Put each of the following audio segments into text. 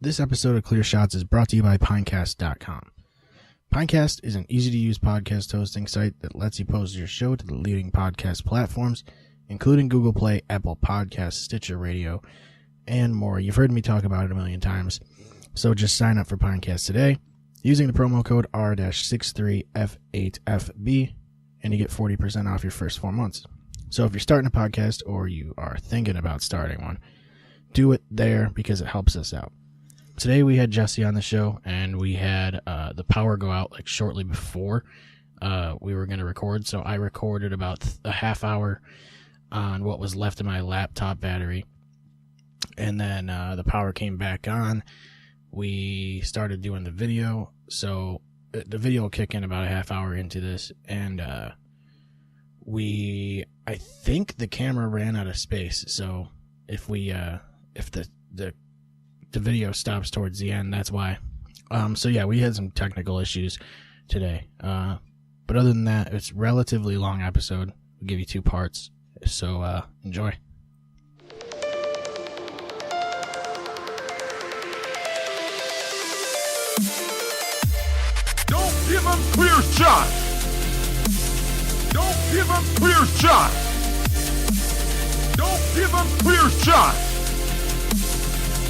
This episode of Clear Shots is brought to you by Pinecast.com. Pinecast is an easy-to-use podcast hosting site that lets you post your show to the leading podcast platforms, including Google Play, Apple Podcasts, Stitcher Radio, and more. You've heard me talk about it a million times, so just sign up for Pinecast today using the promo code R-63F8FB, and you get 40% off your first 4 months. So if you're starting a podcast or you are thinking about starting one, do it there because it helps us out. Today we had Jesse on the show, and we had the power go out like shortly before we were going to record. So I recorded about a half hour on what was left of my laptop battery, and then the power came back on. We started doing the video, so the video will kick in about a half hour into this, and I think the camera ran out of space. So if the video stops towards the end, that's why. So yeah, we had some technical issues today. But other than that, it's a relatively long episode. We'll give you 2 parts. So enjoy. Don't give him clear shot. Don't give him clear shot. Don't give him clear shot.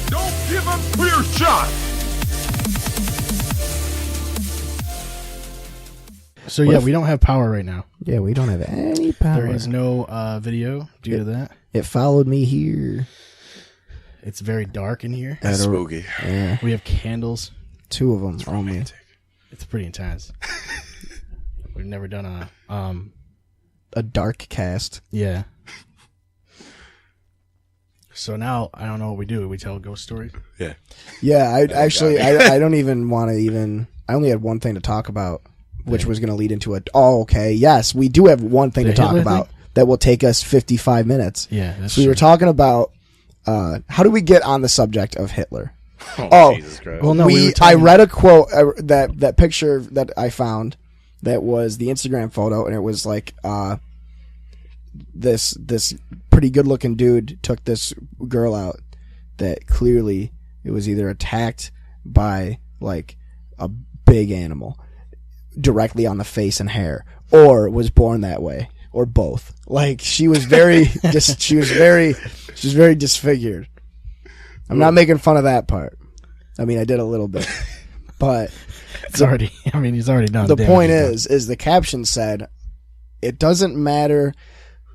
Don't give him clear shot. So yeah, we don't have power right now. Yeah, we don't have any power. There is no video due to that. It followed me here. It's very dark in here. That's spooky. Yeah, We have candles. 2 of them only. It's pretty intense. We've never done A dark cast. yeah. So now I don't know what we do. We tell ghost stories. Yeah. Yeah, I don't even want to I only had one thing to talk about, which was going to lead into it. Oh, okay. Yes, we do have one thing The to talk Hitler about thing? that will take us 55 minutes. Yeah, that's So we true. were talking about how do we get on the subject of Hitler? Oh, Jesus Christ. Well, no, we were I talking- read a quote that picture that I found that was the Instagram photo, and it was like this pretty good looking dude took this girl out that clearly it was either attacked by like a big animal directly on the face and hair, or was born that way, or both. Like she was very she was very disfigured. I'm not making fun of that part. I mean, I did a little bit, but It's already. I mean, he's already done. the damage point he's done. is the caption said, "It doesn't matter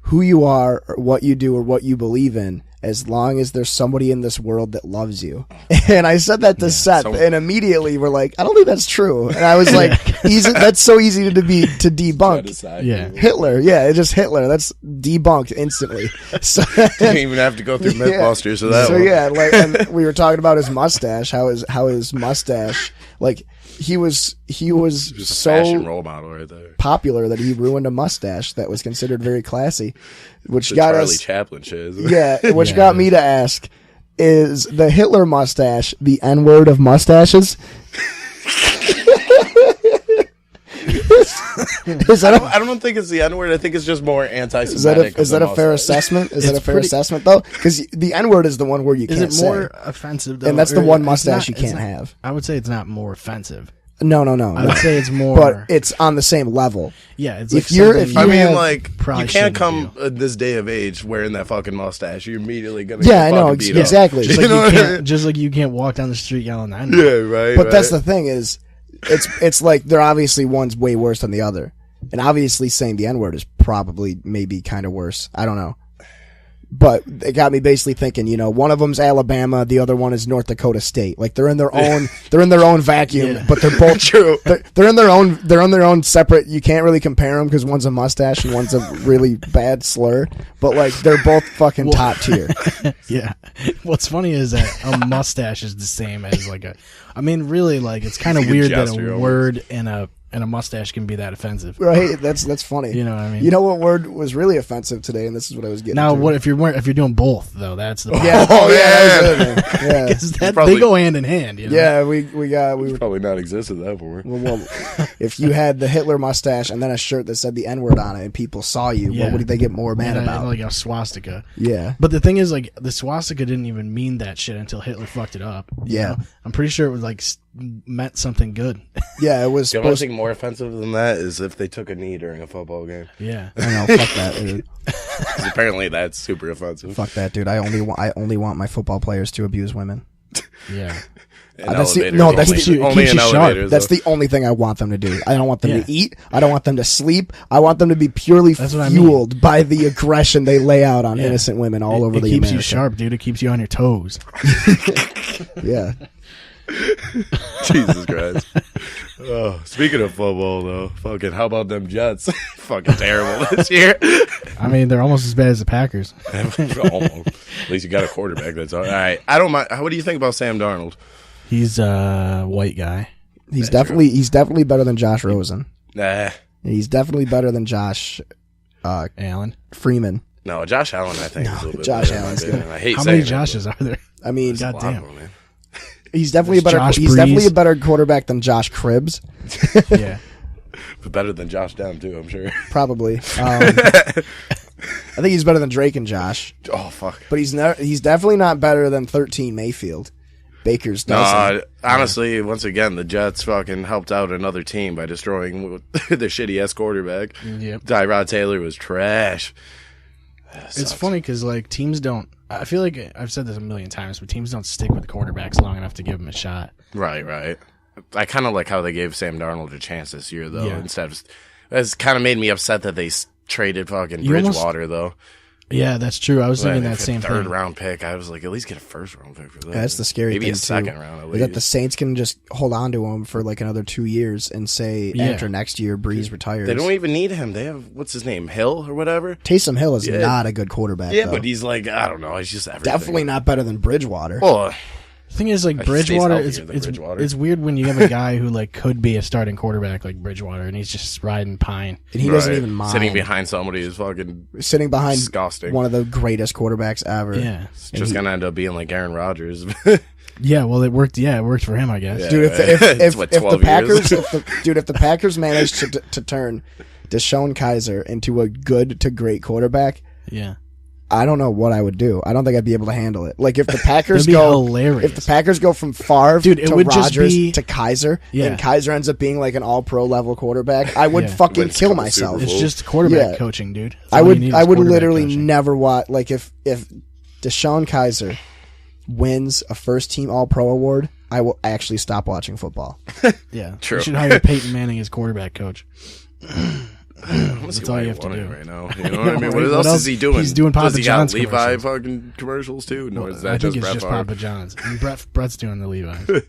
who you are or what you do or what you believe in, as long as there's somebody in this world that loves you." And I said that to Seth, and immediately we're like, "I don't think that's true." And I was like, "Easy, that's so easy to debunk." Yeah. Hitler, yeah, it's just Hitler. That's debunked instantly. So, Didn't even have to go through Mythbusters for that so one. yeah, like, and we were talking about his mustache. How his mustache, like he was Just a so fashion role model right there. popular that he ruined a mustache that was considered very classy, which The got Charlie us, Chaplin shit. Isn't it? yeah, which Yeah, got it me is. to ask: is the Hitler mustache the N-word of mustaches? Is that I don't think it's the N-word. I think it's just more is anti-Semitic. that a fair assessment? Is that It's a fair pretty- assessment though? Because the N-word is the one where you Is can't it more say, offensive? Though, and that's the or one it's mustache not- you it's can't not- have. I would say it's not more offensive. No, I would say it's more. but it's on the same level. yeah, it's if like you're- something if I you mean, have- like, probably you can't shouldn't come this day of age wearing that fucking mustache. You're immediately gonna Yeah, I get know, fucking beat up. exactly. just You like know you what I can't, mean? just like you can't walk down the street yelling that. Yeah, right. But that's the thing is, it's like they're obviously one's way worse than the other, and obviously saying the N-word is probably maybe kind of worse. I don't know, but it got me basically thinking. You know, one of them's Alabama, the other one is North Dakota State. Like they're in their own, vacuum, Yeah. but they're both True. They're in their own. They're on their own separate. You can't really compare them because one's a mustache and one's a really bad slur. But like they're both fucking top tier. Yeah. What's funny is that a mustache is the same as like a. I mean, really, like it's kind of It's like a weird that gesture a almost. word and a and a mustache can be that offensive. Right, that's funny. You know what I mean? You know what word was really offensive today, and this is what I was getting. Now, to. what if you're doing both though? That's the problem. Yeah, yeah. yeah, 'Cause that, Probably- they go hand in hand. You know? yeah. We were. Probably not existed that for. Well, if you had the Hitler mustache and then a shirt that said the N-word on it, and people saw you, Yeah. what would they get more mad And about? like a swastika. Yeah, But the thing is, like, the swastika didn't even mean that shit until Hitler fucked it up. you Yeah. know? I'm pretty sure it was like meant something good. yeah. It was The only supposed. thing more offensive than that is if they took a knee during a football game. Yeah. I know, fuck that, dude. 'Cause apparently that's super offensive. Fuck that, dude. I only want my football players to abuse women. Yeah. In That's the- elevators, no, that's only, the- only keeps in you sharp. elevators. That's though. the only thing I want them to do. I don't want them Yeah. to eat. I don't want them to sleep. I want them to be purely That's what I mean. fueled by the aggression they lay out on Yeah. innocent women all over it the keeps you America. sharp, dude. It keeps you on your toes. Yeah. Jesus Christ. Oh, speaking of football, though, fucking, how about them Jets? Fucking terrible this year. I mean, they're almost as bad as the Packers. Almost. At least you got a quarterback that's all right. I don't mind. What do you think about Sam Darnold? He's a white guy. He's definitely better than Josh Rosen. Nah. He's definitely better than Josh Allen. Freeman. No, Josh Allen, I think, is a little bit Josh better, in my Allen's opinion. good. I hate How saying many it, Joshes are there? I mean, God but a lot damn. of them, man. he's definitely a better Josh he's Brees. definitely a better quarterback than Josh Cribbs. Yeah. But better than Josh Down, too, I'm sure. Probably. I think he's better than Drake and Josh, Oh, fuck. but he's definitely not better than 13 Mayfield. Baker's dozen. No, honestly, once again, the Jets fucking helped out another team by destroying their shitty-ass quarterback. Yep. Tyrod Taylor was trash. It's funny because, like, teams don't. I feel like I've said this a million times, but teams don't stick with quarterbacks long enough to give them a shot. Right, right. I kind of like how they gave Sam Darnold a chance this year, though. Yeah. Instead of, it's kind of made me upset that they traded fucking You almost- Bridgewater, though. Yeah, that's true. I was thinking Like, that same third thing. round pick. I was like, at least get a first round pick for that. That's the scary Maybe thing a second round at is that the least. Saints can just hold on to him for like another 2 years and say Yeah. after next year Breeze retires. They don't even need him. They have, what's his name, Hill or whatever? Taysom Hill is Yeah. not a good quarterback. Yeah, though. but he's like, I don't know. He's just everything. definitely not better than Bridgewater. Well, The thing is, like, He stays Bridgewater, healthier than Bridgewater. it's weird when you have a guy who, like, could be a starting quarterback like Bridgewater, and he's just riding pine. and he doesn't right. even mind Sitting behind somebody is fucking sitting behind disgusting. one of the greatest quarterbacks ever. Yeah. It's just going to end up being like Aaron Rodgers. Yeah, well, it worked. Yeah, it worked for him, I guess. Yeah. Dude, It's what, if the 12 Packers, years? if the Packers managed to turn Deshaun Kaiser into a good to great quarterback, Yeah. I don't know what I would do. I don't think I'd be able to handle it. Like if the Packers That'd be go, hilarious. if the Packers go from Favre Dude, it to would just Rodgers be- to Kaiser, Yeah. and Kaiser ends up being like an All-Pro level quarterback, I would Yeah. fucking Wins kill a couple myself. Super It's Bowls. just quarterback Yeah. coaching, dude. That's I all you would need is I would quarterback literally coaching. never watch like if Deshaun Kaiser wins a first team All Pro award, I will actually stop watching football. Yeah. True. You should hire Peyton Manning as quarterback coach. That's all you have to do. right now. You know what I mean? Right. What What else else? is he doing? He's doing Does Papa he John's got Levi commercials. fucking commercials too? No, is that I think just it's Brett just Favre? Papa John's. And Brett's doing the Levi's.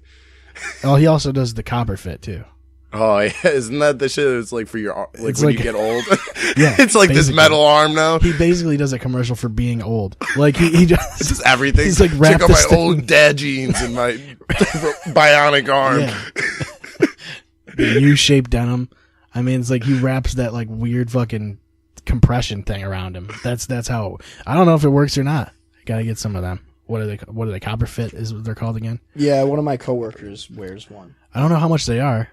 Oh, he also does the copper fit, too. Oh yeah, isn't that the shit? It's like for your like It's when like- you get old. Yeah, it's like this basically. metal arm now. He basically does a commercial for being old. Like, he just... It's just everything. He's like check wrapped out the my sting- old dad jeans and my bionic arm. Yeah. The U-shaped denim. I mean, it's like he wraps that like weird fucking compression thing around him. That's how. I don't know if it works or not. I gotta get some of them. What are they? Copper fit is what they're called again. Yeah, one of my coworkers wears one. I don't know how much they are.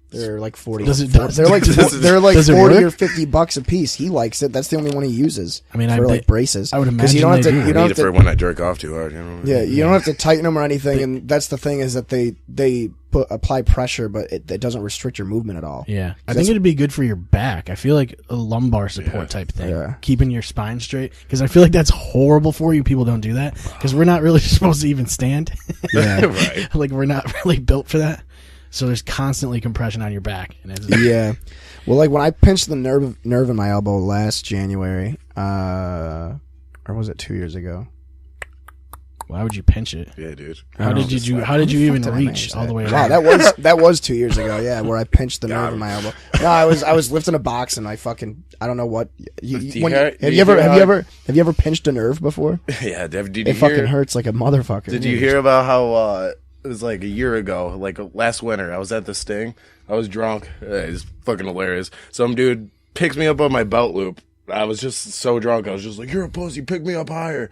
They're like 40. Does it- they're like does- they're like does it 40 work? or $50 a piece. He likes it. That's the only one he uses. I mean, for I like bet- braces. I would 'Cause you imagine don't have they to. do. You I don't need have it for to. when I jerk off too hard. You know? Yeah, you don't have to tighten them or anything. And that's the thing is that they apply pressure, but it doesn't restrict your movement at all. Yeah, I That's- think it'd be good for your back. I feel like a lumbar support type thing, Yeah. keeping your spine straight. Because I feel like that's horrible for you. People don't do that because we're not really supposed to even stand. Yeah. Right. Like we're not really built for that. So there's constantly compression on your back. And it's, Yeah. Well, like when I pinched the nerve in my elbow last January, or was it 2 years ago? why would you pinch it? Yeah, dude. How did you even Fuck did I reach manage all that? the way Wow, around? that was 2 years ago. Yeah, where I pinched the Got nerve him. in my elbow. No, I was lifting a box and I don't know what. Have you ever pinched a nerve before? Yeah, did It you fucking hear? hurts like a motherfucker. Did you hear about how it was like a year ago, like last winter. I was at the Sting. I was drunk. It's fucking hilarious. Some dude picks me up on my belt loop. I was just so drunk. I was just like, "You're a pussy. Pick me up higher."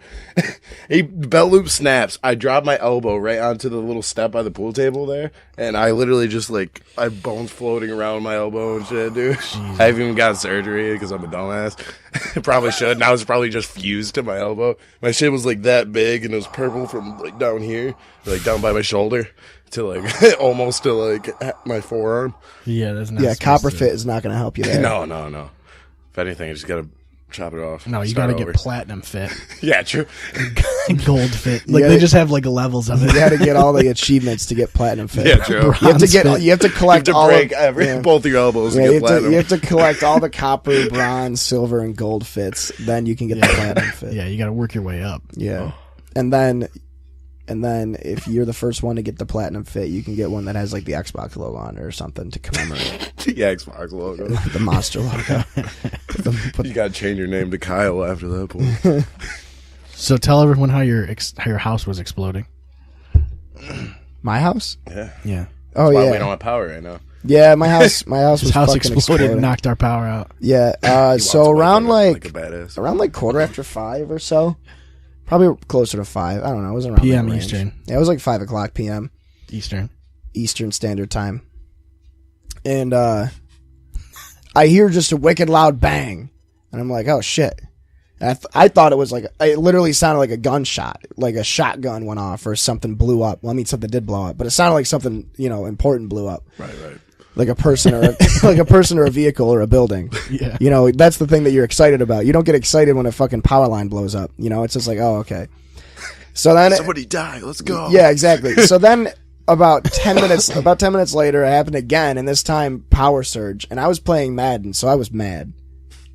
Belt loop snaps. I dropped my elbow right onto the little step by the pool table there, and I literally just like I have bones floating around my elbow and shit, dude. I haven't even gotten surgery because I'm a dumbass. Probably should. Now it's probably just fused to my elbow. My shit was like that big, and it was purple from like down here, like down by my shoulder to like almost to like my forearm. Yeah, that's not. Yeah, copperfit is not going to help you there. No. If anything, I just gotta chop it off. No, you Start gotta over. get platinum fit, Yeah, true. gold fit. Like gotta- they just have like levels of You it. got to get all the achievements to get platinum fit. Yeah, true. You have to get. Bronze fit. You have to You have collect to all break of, both your elbows Yeah, to you, get have to, platinum. you have to collect all the copper, bronze, silver, and gold fits. Then you can get the platinum fit. Yeah, you gotta work your way up. Yeah. And then if you're the first one to get the platinum fit, you can get one that has like the Xbox logo on it or something to commemorate The Xbox logo. the monster logo. You gotta change your name to Kyle after that point. So tell everyone how your house was exploding. My house? Yeah. Yeah, Oh Why yeah. we don't have power right now. Yeah, my house was his house fucking exploded and exploding. knocked our power out. Yeah. He wants So to around like a badass. around like 5:15 or so, probably closer to 5. I don't know. It was around PM that range. Eastern. Yeah, it was like 5:00 p.m. Eastern. Eastern Standard Time, and I hear just a wicked loud bang, and I'm like, oh shit. And I thought it was like, it literally sounded like a gunshot, like a shotgun went off or something blew up. Well, I mean, something did blow up, but it sounded like something, important blew up. Right. Like a person or like a person or a vehicle or a building. Yeah. That's the thing that you're excited about. You don't get excited when a fucking power line blows up. It's just like, oh, okay. So then, Somebody die. Let's go. yeah, exactly. So then, about 10 minutes later, it happened again, and this time power surge. And I was playing Madden, so I was mad.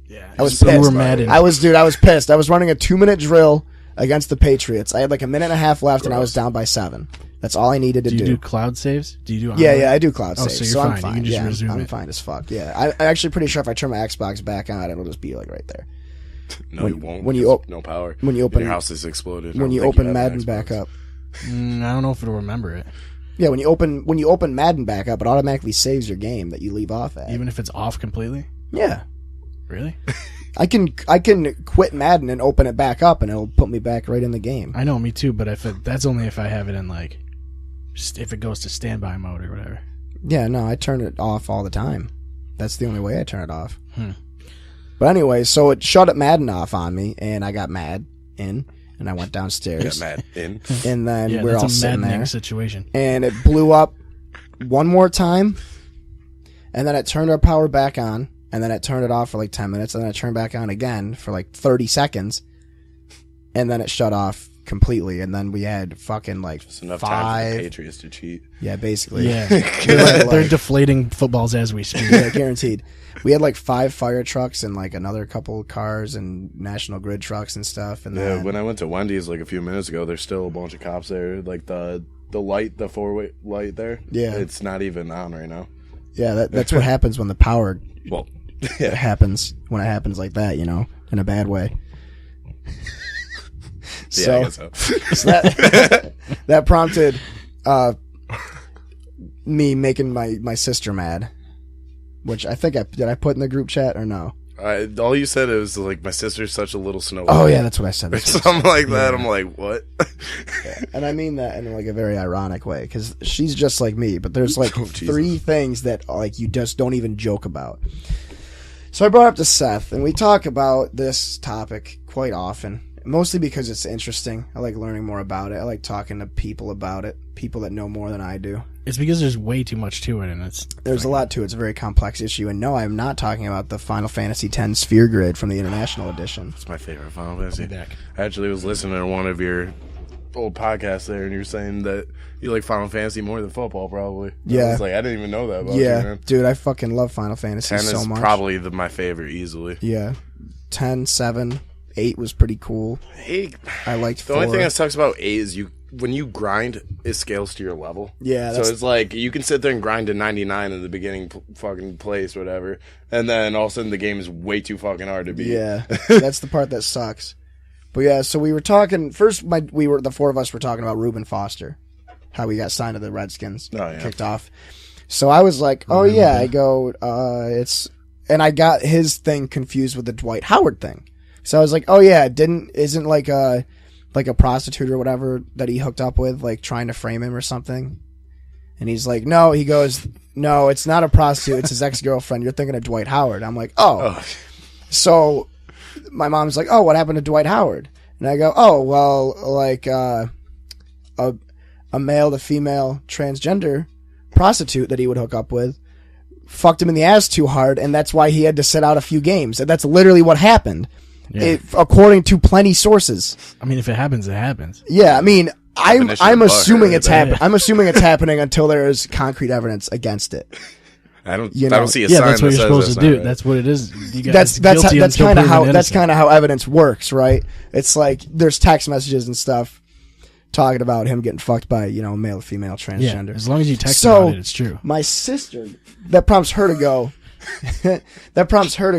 Yeah, I was you pissed. were mad. I was pissed. I was running a 2-minute drill against the Patriots. I had like a minute and a half left, and I was down by 7. That's all I needed to Do you do. do cloud saves? Do you do? Yeah, online? I do cloud Oh, saves, so you're I'm fine. You fine. can just Yeah, resume I'm it. fine as fuck. Yeah, I'm actually pretty sure if I turn my Xbox back on, it'll just be like right there. No, you won't. when you because op- no power. when you open- your house is exploded. I When don't you think open have an Madden Xbox. back up, I don't know if it'll remember it, yeah, when you open Madden back up, it automatically saves your game that you leave off at. even if it's off completely. Yeah, Really? I can quit Madden and open it back up, and it'll put me back right in the game. I know, me too. But that's only if I have it in like, if it goes to standby mode or whatever. Yeah, no, I turn it off all the time. That's the only way I turn it off. Hmm. But anyway, so it shut up Madden off on me, and I got mad and I went downstairs. Yeah, Matt in. And then Yeah, we're that's all a sitting maddening there, situation. and it blew up one more time, and then it turned our power back on, and then it turned it off for like 10 minutes, and then it turned back on again for like 30 seconds, and then it shut off completely, and then we had fucking like It's enough time for the 5. Patriots to cheat. Yeah, basically. Yeah, they're deflating footballs as we speak. Yeah, guaranteed. We had like 5 fire trucks and like another couple cars and National Grid trucks and stuff. And Yeah, then, when I went to Wendy's like a few minutes ago, there's still a bunch of cops there. Like the light, the 4-way light there. Yeah. It's not even on right now. yeah, that's what happens when the power Well, happens, when it happens like that, in a bad way. yeah, I guess so. So that prompted me making my sister mad, which I think did I put in the group chat or no? All you said was like, my sister's such a little snow. Oh yeah, that's what I said. Or something like that. I'm like, what? And I mean that in like a very ironic way, because she's just like me, but there's like Oh, Jesus. 3 things that like you just don't even joke about. So I brought up to Seth, and we talk about this topic quite often, mostly because it's interesting. I like learning more about it. I like talking to people about it, people that know more than I do. It's because there's way too much to it, and There's a lot to it. It's a very complex issue. And no, I'm not talking about the Final Fantasy X Sphere Grid from the International Edition. It's my favorite Final Fantasy. back. I actually was listening to one of your old podcasts there, and you're saying that you like Final Fantasy more than football, probably. Yeah. I was like, I didn't even know that about you, Yeah, man. dude, I fucking love Final Fantasy 10 so is much. probably my favorite easily. Yeah. 10, 7, 8 was pretty cool. 8, I liked the 4. only thing that sucks about 8 is when you grind, it scales to your level. Yeah, So that's- it's like, you can sit there and grind to 99 in the beginning fucking place, whatever, and then all of a sudden the game is way too fucking hard to beat. Yeah, that's the part that sucks. But yeah, so we were talking first. The 4 of us were talking about Reuben Foster, how he got signed to the Redskins, kicked off. So I was like, oh yeah, I go, and I got his thing confused with the Dwight Howard thing. So I was like, oh yeah, isn't like a prostitute or whatever that he hooked up with, like trying to frame him or something. And he's like, no, he goes, no, it's not a prostitute. It's his ex-girlfriend. You're thinking of Dwight Howard. I'm like, oh. So my mom's like, oh, what happened to Dwight Howard? And I go, oh, well, like a male to female transgender prostitute that he would hook up with fucked him in the ass too hard, and that's why he had to sit out a few games. And that's literally what happened, according to plenty sources. I mean, if it happens, it happens. Yeah, I mean, I'm assuming it's happening. I'm assuming it's happening until there is concrete evidence against it. I don't see a sign. Yeah, that's what that you're supposed to do. Right. That's what it is. That's kind of how evidence works, right? It's like there's text messages and stuff talking about him getting fucked by male or female transgender. Yeah, as long as you text about it, it's true. My sister, that prompts her to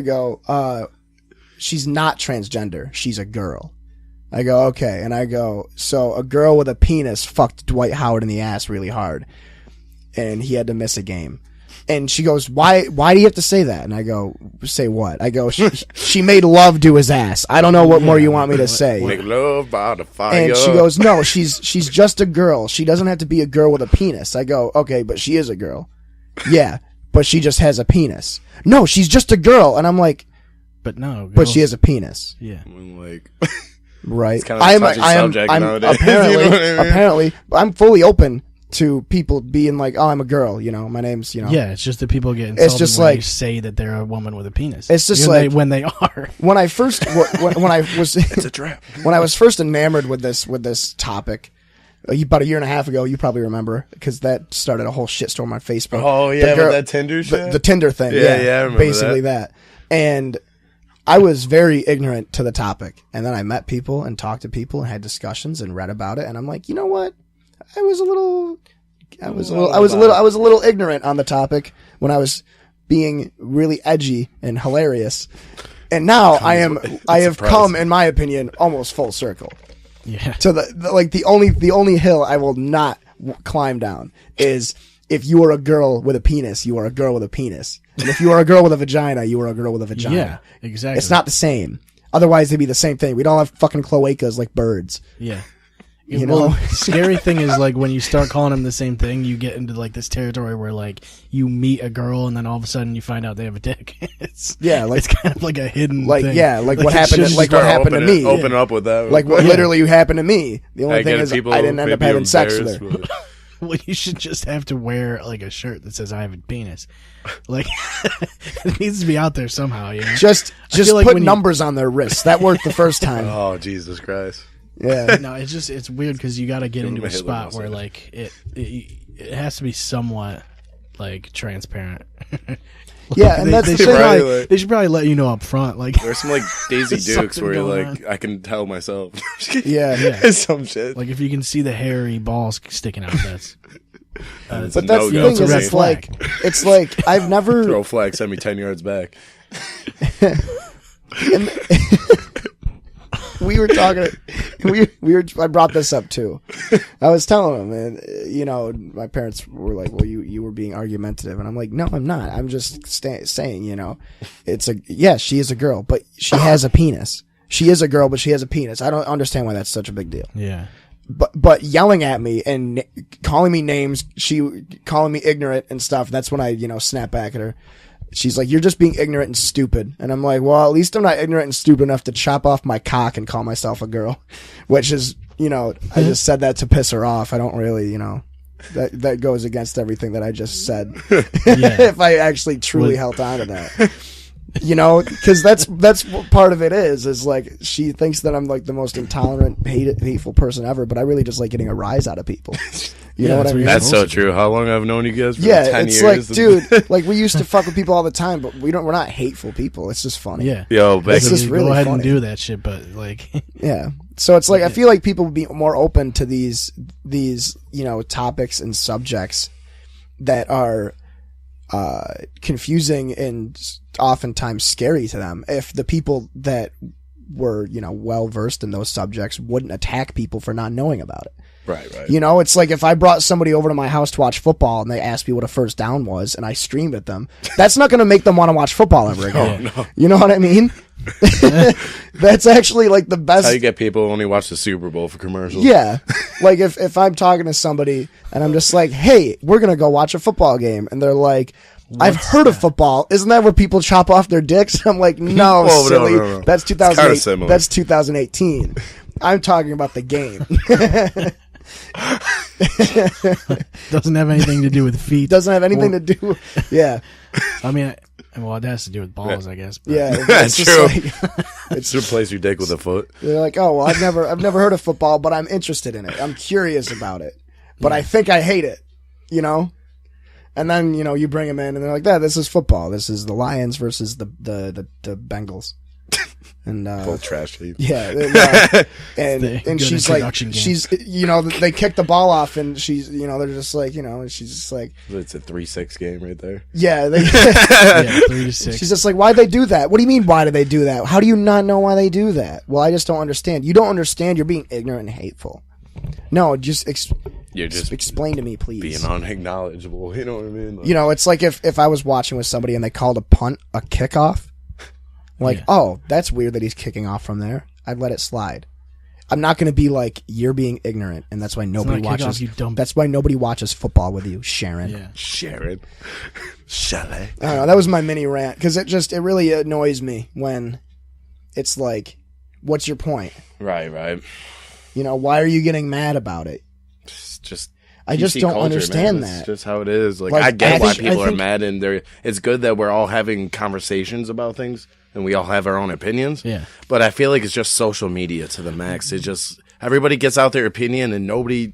go. She's not transgender. She's a girl. I go, okay. And I go, so a girl with a penis fucked Dwight Howard in the ass really hard, and he had to miss a game. And she goes, why do you have to say that? And I go, say what? I go, she made love to his ass. I don't know what more you want me to say. Make love by the fire. And she goes, no, she's just a girl. She doesn't have to be a girl with a penis. I go, okay, but she is a girl. Yeah, but she just has a penis. No, she's just a girl. And I'm like, but no, but she has a penis. Yeah. I'm like, right. It's kind of a touchy subject nowadays. Apparently, You know what I mean? apparently, I'm fully open to people being like, oh, I'm a girl, my name's, Yeah, it's just that people get insulted it's just when like, you say that they're a woman with a penis. It's just when they are. When I first, when I was, it's a trap. When I was first enamored with this topic, about a year and a half ago, you probably remember, because that started a whole shitstorm on Facebook. Oh yeah, with that Tinder shit? The Tinder thing. Yeah, I remember basically that. And I was very ignorant to the topic. And then I met people and talked to people and had discussions and read about it. And I'm like, you know what? I was a little ignorant on the topic when I was being really edgy and hilarious. And now I have come, in my opinion, almost full circle. Yeah. To the only hill I will not climb down is if you are a girl with a penis, you are a girl with a penis. And if you are a girl with a vagina, you are a girl with a vagina. Yeah, exactly. It's not the same. Otherwise, they'd be the same thing. We don't have fucking cloacas like birds. Yeah. Well, scary thing is like when you start calling them the same thing, you get into like this territory where like you meet a girl and then all of a sudden you find out they have a dick. It's kind of like a hidden thing. Yeah, like what happened to me. Open up with that. Like what literally happened to me. The only thing is I didn't end up having sex with her. Well, you should just have to wear like a shirt that says "I have a penis." Like it needs to be out there somehow. Just put numbers on their wrists. That worked the first time. Oh Jesus Christ! Yeah. No, it's weird because you got to get into a spot where like it has to be somewhat like transparent. Yeah, and that's the thing. Like, they should probably let you know up front. Like there's some like Daisy Dukes where you're like, I can tell myself. yeah. Some shit. Like if you can see the hairy balls sticking out, that's. But that's the thing is, it's like I've never throw flag, send me 10 yards back. We were talking. I brought this up too. I was telling them, and my parents were like, "Well, you were being argumentative," and I'm like, "No, I'm not. I'm just saying, she is a girl, but she has a penis. She is a girl, but she has a penis. I don't understand why that's such a big deal." Yeah. But yelling at me and calling me names, calling me ignorant and stuff. That's when I snap back at her. She's like, "You're just being ignorant and stupid." And I'm like, well, at least I'm not ignorant and stupid enough to chop off my cock and call myself a girl, which is, I just said that to piss her off. I don't really, that goes against everything that I just said. If I actually truly held on to that, because that's what part of it is like she thinks that I'm like the most intolerant, hateful person ever, but I really just like getting a rise out of people. You know what I mean? That's so true. How long I've known you guys for? 10 it's years. Like, dude, like we used to fuck with people all the time, but we're not hateful people. It's just funny. Yeah. Yo, it's just really go ahead funny. And do that shit, but like, yeah. So it's like I feel like people would be more open to these topics and subjects that are confusing and oftentimes scary to them if the people that were well versed in those subjects wouldn't attack people for not knowing about it. Right, right. You know, it's like if I brought somebody over to my house to watch football and they asked me what a first down was and I screamed at them, that's not going to make them want to watch football ever again. No. You know what I mean? That's actually like the best. How you get people to only watch the Super Bowl for commercials? Yeah. Like if I'm talking to somebody and I'm just like, hey, we're going to go watch a football game. And they're like, I've heard of football. Isn't that where people chop off their dicks? I'm like, no, Whoa, silly. no. That's It's kinda 2008. similar. That's 2018. I'm talking about the game. Doesn't have anything to do with feet. Doesn't have anything to do. Yeah. I mean, well, it has to do with balls, I guess. But. Yeah. That's just true. like- It's to replace your dick with a foot. they're like, oh, well, I've never heard of football, but I'm interested in it. I'm curious about it, but I think I hate it, you know? And then, you know, you bring them in and they're like, yeah, this is football. This is the Lions versus the Bengals. And, Full trash heap. yeah. And the and good she's like, introduction game. she's, you know, they kick the ball off and she's, you know, they're just like, you know, and she's just like, It's a 3-6 game right there. yeah. They, Yeah, 3 to 6. she's just like, why'd they do that? What do you mean, why do they do that? How do you not know why they do that? Well, I just don't understand. You don't understand. You're being ignorant and hateful. No, just You're just explain to me, please. being unacknowledgeable. You know what I mean? Like, You know, it's like if I was watching with somebody and they called a punt a kickoff. Like, Yeah. oh, that's weird that he's kicking off from there. I'd let it slide. I'm not going to be like, you're being ignorant, and that's why nobody not a kickoff, watches. you dumb- That's why nobody watches football with you, Sharon. Yeah. Sharon. Chalet. I don't know. That was my mini rant because it really annoys me when it's like, what's your point? Right. You know, why are you getting mad about it? It's just. I just PC don't culture, understand man. that. It's just how it is. Like Like, I get I why think- people I are think- mad, and it's good that we're all having conversations about things, and we all have our own opinions. Yeah. But I feel like it's just social media to the max. It just everybody gets out their opinion, and nobody.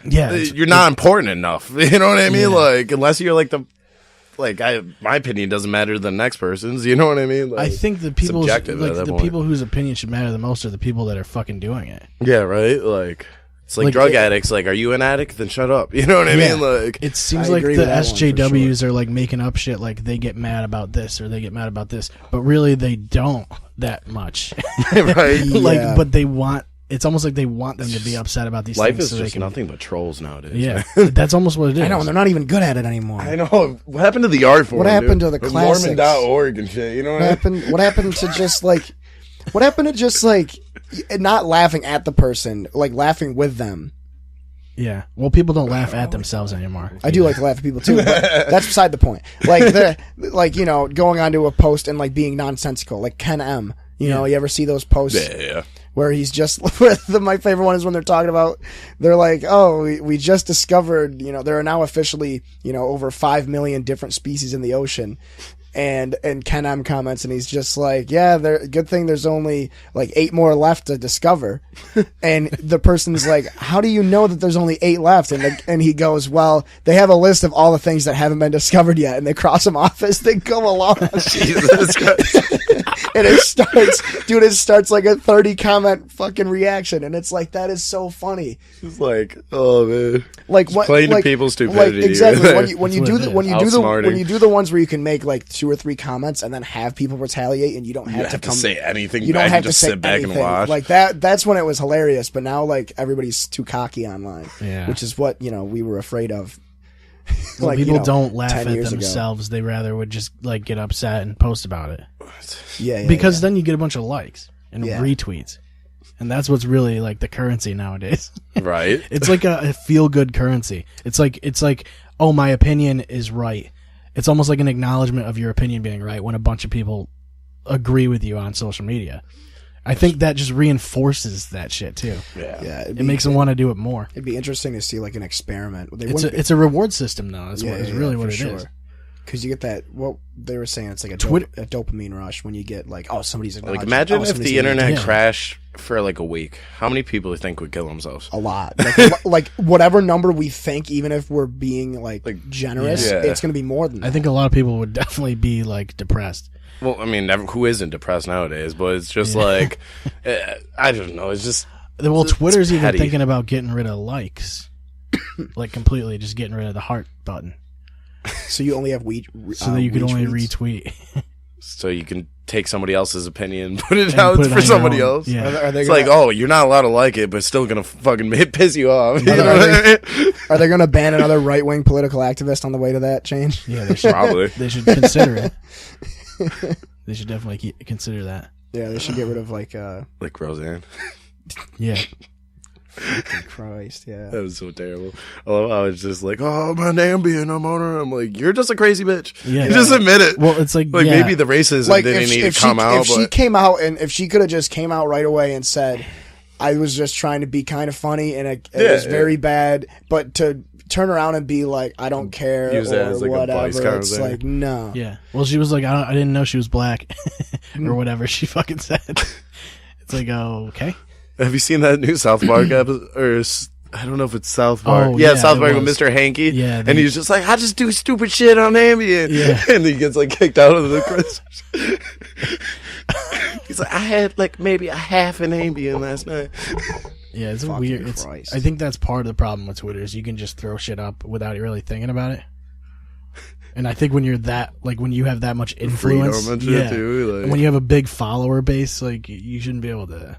Yeah. it's- You're not important enough. You know what I mean? Yeah. Like unless you're like my opinion doesn't matter to the next person's. You know what I mean? Like, I think the people, subjective like at that the point. people whose opinion should matter the most are the people that are fucking doing it. Yeah, right. Like it's like, Like, drug it- addicts. Like, are you an addict? Then shut up. You know what I Yeah. mean? Like It seems I like agree the with that one for SJWs are like making up shit like they get mad about this or they get mad about this, but really they don't that much. right. Like, Yeah. but they want. It's almost like they want them to be upset about these Life things. is so just they can, nothing but trolls nowadays. Yeah, that's almost what it is. I know, and they're not even good at it anymore. I know. What happened to the art form? What happened dude? to the With classics? Mormon.org and shit. You know what I mean? What happened to just like not laughing at the person, like laughing with them? Yeah. Well, people don't laugh at themselves anymore. I do like to laugh at people too, but that's beside the point. Like you know, going onto a post and like being nonsensical, like Ken M. You know, you ever see those posts Yeah. where he's just my favorite one is when they're talking about, they're like, oh, we just discovered, you know, there are now officially, you know, over 5 million different species in the ocean. And Ken M comments and he's just like, yeah, good thing there's only like 8 more left to discover. And the person's like, how do you know that there's only 8 left? And he goes, well, they have a list of all the things that haven't been discovered yet, and they cross them off as they go along. Jesus Christ. And it starts like a 30 comment fucking reaction, and it's like, that is so funny. It's like, oh man. Like Just what? playing to like, people's stupidity. Like, exactly. Right When you That's do what the it when is. you do the Outsmarting. when you do the ones where you can make like 2 or 3 comments and then have people retaliate, and you don't You have, have to say anything. You don't back. have You just to say sit back anything. and watch. Like that. That's when it was hilarious. But now, like, everybody's too cocky online. Yeah. Which is what, you know, we were afraid of. Well, like, people you know, don't laugh 10 at years ago. themselves. They rather would just like get upset and post about it Yeah. because then you get a bunch of likes and Yeah. retweets, and that's what's really like the currency nowadays. right? It's like a feel good currency. It's like, oh, my opinion is right. It's almost like an acknowledgement of your opinion being right when a bunch of people agree with you on social media. I think that just reinforces that shit too. Yeah. It makes them want to do it more. It'd be interesting to see like an experiment. It's a reward system though. That's what is really what it is. Because you get that. What they were saying, it's like a dopamine rush when you get like, oh, somebody's Like acknowledging- imagine oh, if somebody's the internet Yeah. crashed for like a week. How many people do you think would kill themselves? a lot. Like whatever number we think, even if we're being like generous, Yeah. it's going to be more than that. I think a lot of people would definitely be like depressed. Well, I mean, who isn't depressed nowadays? But it's just like, I don't know. It's just Well, Twitter's even petty. thinking about getting rid of likes, like completely, just getting rid of the heart button, So you only have so that you could only retweets? retweet. so you can take somebody else's opinion, put it And out put it for on your somebody own. else. Yeah. Are they It's gonna, like, oh, you're not allowed to like it, but it's still gonna fucking piss you off. You Are know they- what I mean? are they going to ban another right wing political activist on the way to that change? Yeah, they should. Probably. They should consider it. They should definitely consider that. Yeah, they should get rid of like Like Roseanne. Yeah. fucking Christ, yeah. That was so terrible. I love how it's just like, oh, I'm an Ambien, I'm on her. I'm like, you're just a crazy bitch. Yeah. You just admit it. Well, it's like Like, yeah. maybe the racism Like didn't need to come out, if she but came out and if she could have just came out right away and said, I was just trying to be kind of funny and it was very bad, but to turn around and be like, I don't care Use or that as, like, a whatever, vice kind of it's thing. like no. Yeah. Well, she was like, I didn't know she was black, or whatever she fucking said. It's like, oh, okay. have you seen that new South Park episode? Or I don't know if it's South Park. Oh, yeah, yeah, South it Park with was. Mr. Hanky. Yeah, and he's just like, I just do stupid shit on Ambien. Yeah. And he gets like kicked out of the Christmas. He's like, I had like maybe a half an Ambien last night. Yeah, it's Fucking weird. It's. Christ. I think that's part of the problem with Twitter is you can just throw shit up without really thinking about it. And I think when you're that, like, when you have that much influence, Freedom and shit, too, like- and when you have a big follower base, like, you shouldn't be able to.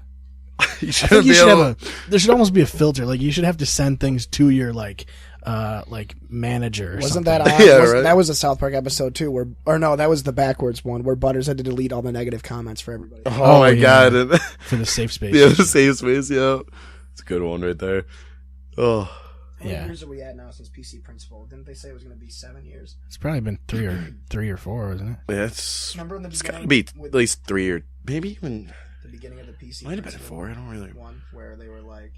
You I think shouldn't you be should able. have there should almost be a filter. Like, you should have to send things to your like manager. Or Wasn't something. that odd? Yeah, right. That was a South Park episode too, or no, that was the backwards one where Butters had to delete all the negative comments for everybody. Oh, my yeah. god! And, for the safe space? yeah, the safe space. Yeah, it's a good one right there. Oh, How many Yeah. years are we at now since PC Principal? Didn't they say it was going to be 7 years? It's probably been three or four, isn't it? yeah, it's Remember in the it's beginning gotta be with at least 3 or maybe even the beginning of the PC might have been Principal 4. I don't really. one where they were like,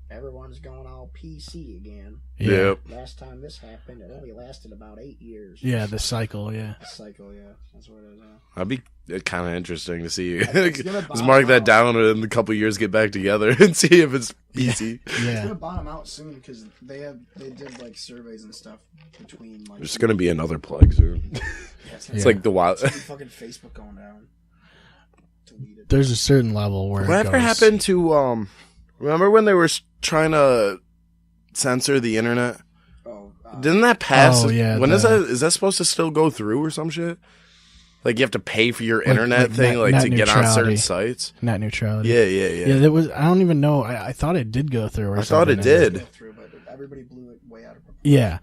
everyone's going all PC again. Yeah. Last time this happened, it only lasted about 8 years. Yeah, the cycle. Yeah. Cycle, yeah, that's what it is. Now. That'd be kind of interesting to see. It's gonna Let's bottom mark that out. down and in a couple years get back together and see if it's easy. It's Yeah. gonna bottom out soon because they did like surveys and stuff between like. There's gonna be another plague soon. Yeah, it's It's Yeah. like the wild. gonna be fucking Facebook going down. Delete it. There's a certain level where Whatever it goes, happened to remember when they were trying to censor the internet? Oh, Didn't that pass? Oh, yeah, When is the- that? Is that supposed to still go through or some shit? Like you have to pay for your internet like thing, net- like net to get on certain neutrality. sites. net neutrality. Yeah, yeah, yeah. Yeah, that was. I don't even know. I thought it did go through. Or I thought it something. did. Go through, but everybody blew it way out of proportion. Yeah.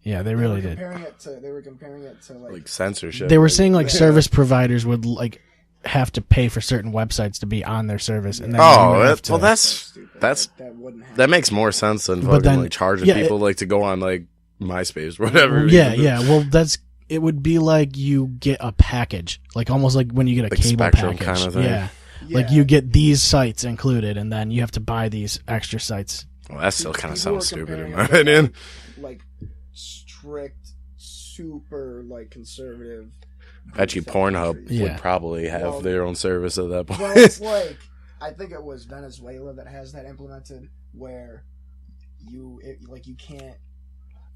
Yeah, they really did. They were comparing it to Like censorship. They were saying like service providers would like have to pay for certain websites to be on their service, and then you Oh, would have that, well, to- that's stupid. that's That wouldn't happen. that makes more sense than But fucking then- like charging yeah, people like to go on like MySpace or whatever. Yeah, yeah. Well, it would be like you get a package, like almost like when you get a Like cable Spectrum package. kinda thing. Yeah. Like you get these sites included, and then you have to buy these extra sites. Well, that still kind of People were sounds stupid in comparing my it to, opinion. Like strict, super like conservative. Bet you Pornhub countries. Yeah. would probably have Well, their own service at that point. Well, it's like I think it was Venezuela that has that implemented, where you can't.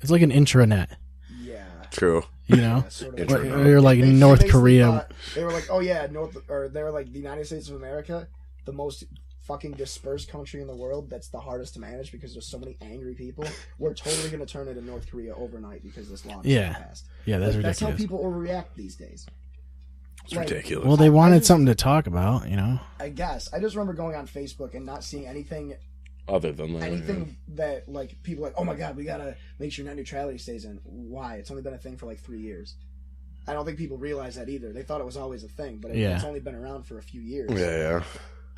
It's like an intranet, Yeah. True. you know. Sort Intranet. Or you're like They North basically Korea. thought- they were like, oh yeah, they were like the United States of America, the most fucking dispersed country in the world. That's the hardest to manage because there's so many angry people. We're totally gonna turn it into North Korea overnight because this law is Yeah. passed. Yeah, that's Like, that's how ridiculous. people overreact these days. It's Like, ridiculous. Well, they I wanted just- something to talk about, you know. I guess I just remember going on Facebook and not seeing anything Other than that, anything that like people like, oh my god, we gotta make sure net neutrality stays in. Why? It's only been a thing for like 3 years. I don't think people realize that either. They thought it was always a thing, but Yeah. it's only been around for a few years. yeah.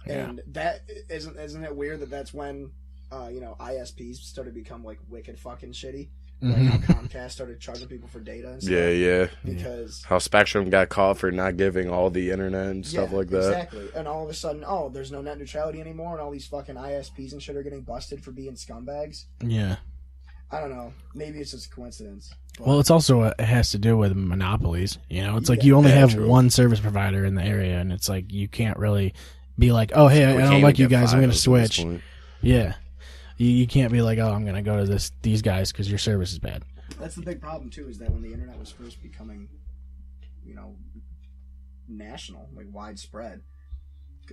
And that isn't it weird that that's when ISPs started to become like wicked fucking shitty. Like how Comcast started charging people for data and stuff. Yeah. Because How Spectrum got caught for not giving all the internet and stuff yeah, like that. Exactly. And all of a sudden, there's no net neutrality anymore, and all these fucking ISPs and shit are getting busted for being scumbags. Yeah. I don't know. Maybe it's just a coincidence. But Well, it's also it has to do with monopolies. You know, it's like Yeah. you only Yeah, have true. one service provider in the area, and it's like you can't really be like, oh, hey, I We don't can't like you even get guys. I'm going to files at this switch. point. Yeah, you can't be like, oh, I'm going to go to these guys because your service is bad. that's the big problem too, is that when the internet was first becoming, national, like widespread,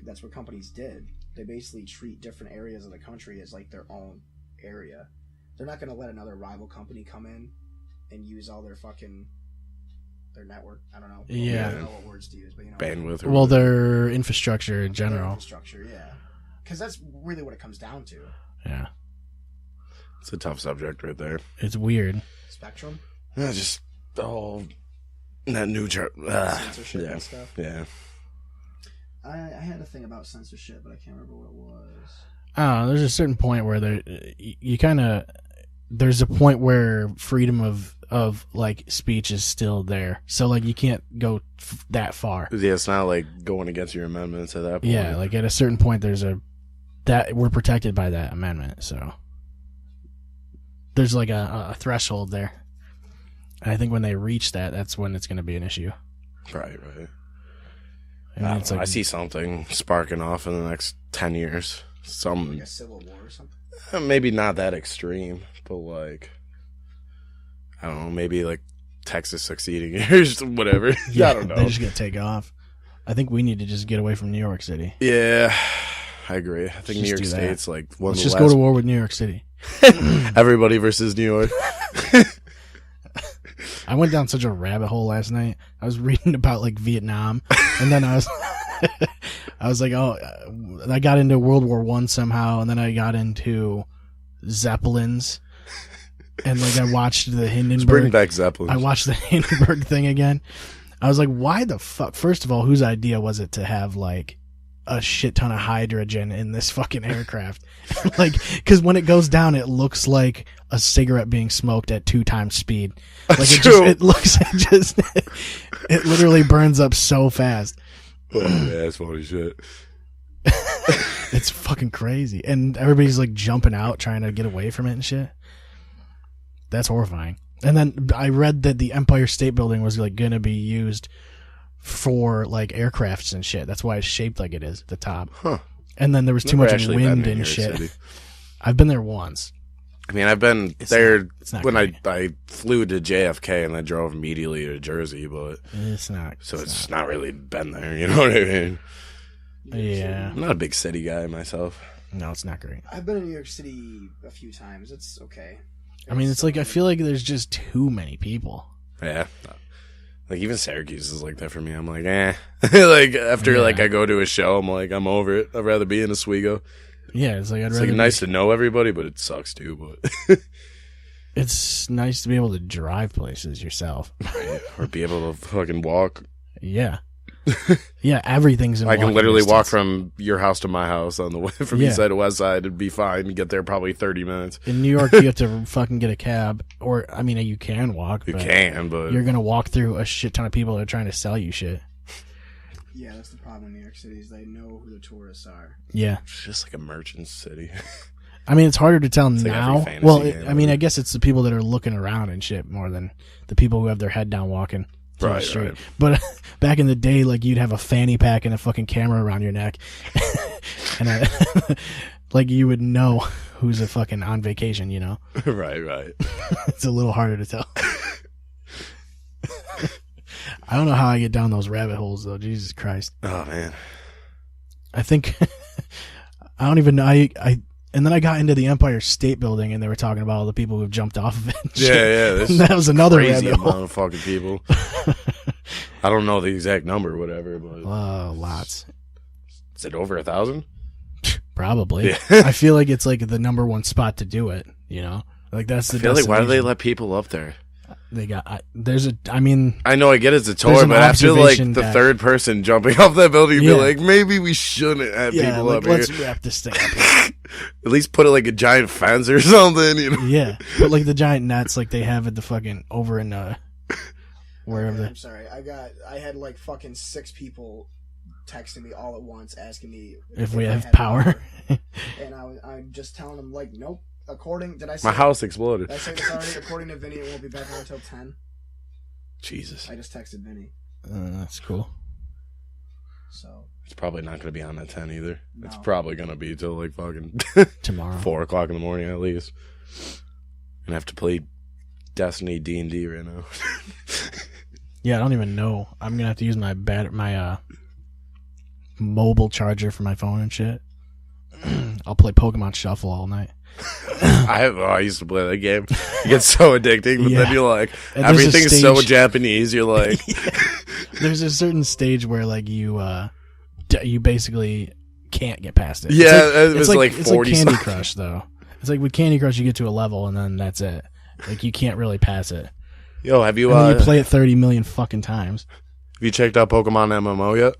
that's what companies did. They basically treat different areas of the country as like their own area. They're not going to let another rival company come in and use all their fucking their network. I don't know. Yeah. I don't know what words to use, but Bandwidth. Or Well, whatever. their infrastructure in Their general. infrastructure, yeah. Because that's really what it comes down to. Yeah. It's a tough subject right there. It's weird. Spectrum, Yeah, just all that new censorship yeah. and stuff. Yeah. I had a thing about censorship, but I can't remember what it was. I don't know. There's a certain point where you kind of, there's a point where freedom of like speech is still there. So like you can't go that far. Yeah, it's not like going against your amendments at that point. Yeah, like at a certain point, that we're protected by that amendment. So there's like a threshold there. And I think when they reach that, that's when it's going to be an issue. Right. And I, it's don't know, like, I see something sparking off in the next 10 years. Some Like a civil war or something. maybe not that extreme, but like I don't know, maybe like Texas succeeding or just whatever. yeah, I don't know. they're just going to take off. I think we need to just get away from New York City. Yeah, I agree. I think Let's New York just do that. State's like one Let's of just the go last. to war with New York City. Everybody versus New York. I went down such a rabbit hole last night. I was reading about like Vietnam, and then I was, I was like, oh, I got into World War I somehow, and then I got into Zeppelins, and like I watched the Bring Hindenburg. back Zeppelin. I watched the Hindenburg thing again. I was like, why the fuck? First of all, whose idea was it to have like a shit ton of hydrogen in this fucking aircraft? Like, because when it goes down, it looks like a cigarette being smoked at 2 times speed. Like it literally burns up so fast. Oh, yeah, that's funny shit. It's fucking crazy, and everybody's like jumping out trying to get away from it and shit. That's horrifying. And then I read that the Empire State Building was like going to be used for like aircrafts and shit. That's why it's shaped like it is at the top. Huh. And then there was too Never much actually been wind to New and York shit. City. I've been there once. I mean, I've been It's there not when great. I flew to JFK and I drove immediately to Jersey, but It's not. so it's not really been there. You know what I mean? Yeah. I'm not a big city guy myself. No, it's not great. I've been in New York City a few times. It's okay. I mean, it's like I feel like there's just too many people. Yeah. Like even Syracuse is like that for me. I'm like, like after Yeah. like I go to a show, I'm like, I'm over it. I'd rather be in Oswego. Yeah, it's like I'd It's rather. like nice to know everybody, but it sucks too. But It's nice to be able to drive places yourself. or be able to fucking walk. Yeah. Yeah, everything's in I can walking literally walk distance. from your house to my house on the way from Yeah. east side to west side and be fine and get there probably 30 minutes. In New York, you have to fucking get a cab, or I mean, you can walk. You but can, but You're gonna walk through a shit ton of people that are trying to sell you shit. Yeah, that's the problem in New York City is they know who the tourists are. Yeah, it's just like a merchant city. I mean, it's harder to tell like every now. fantasy Well, game I mean, ever. I guess it's the people that are looking around and shit more than the people who have their head down walking through the Right, street. right. But back in the day, like you'd have a fanny pack and a fucking camera around your neck, and like you would know who's a fucking on vacation. You know, right. it's a little harder to tell. I don't know how I get down those rabbit holes though. Jesus Christ. Oh man. I think I don't even know. I and then I got into the Empire State Building and they were talking about all the people who've jumped off of it. and shit. Yeah. This And that was another crazy rabbit hole. amount of fucking people. I don't know the exact number, whatever, but Oh, lots. is it over 1,000? Probably. Yeah. I feel like it's like the number one spot to do it. You know, like that's the. I feel like why do they destination. let people up there? They got. There's a. I mean, I know I get it's a There's tour, an but I feel like observation the deck. third person jumping off that building, Yeah. be like, maybe we shouldn't have yeah. people Like, up here. let's wrap this thing up. Here. At least put it like a giant fence or something, you know? Yeah, but like the giant nets, like they have at the fucking over in wherever. Okay, the I'm sorry. I had like fucking 6 people texting me all at once asking me If we I have had power. and I'm just telling them like, nope. Did I say My house exploded. Did I say this already? According to Vinny, it won't be back on until 10. Jesus. I just texted Vinny, That's cool. so It's probably not going to be on at 10 either. It's No. probably going to be till like fucking Tomorrow. 4 o'clock in the morning at least. And I have to play Destiny D&D right now. Yeah, I don't even know. I'm gonna have to use my mobile charger for my phone and shit. I'll play Pokemon Shuffle all night. I used to play that game. It gets so addicting, but then you're like, And there's a everything's so stage- Japanese. You're like, There's a certain stage where like you basically can't get past it. Yeah, it was like it's 40 like Candy something. Crush though. It's like with Candy Crush, you get to a level and then that's it. Like you can't really pass it. yo, have you And then you play it 30 million fucking times. have you checked out Pokemon MMO yet?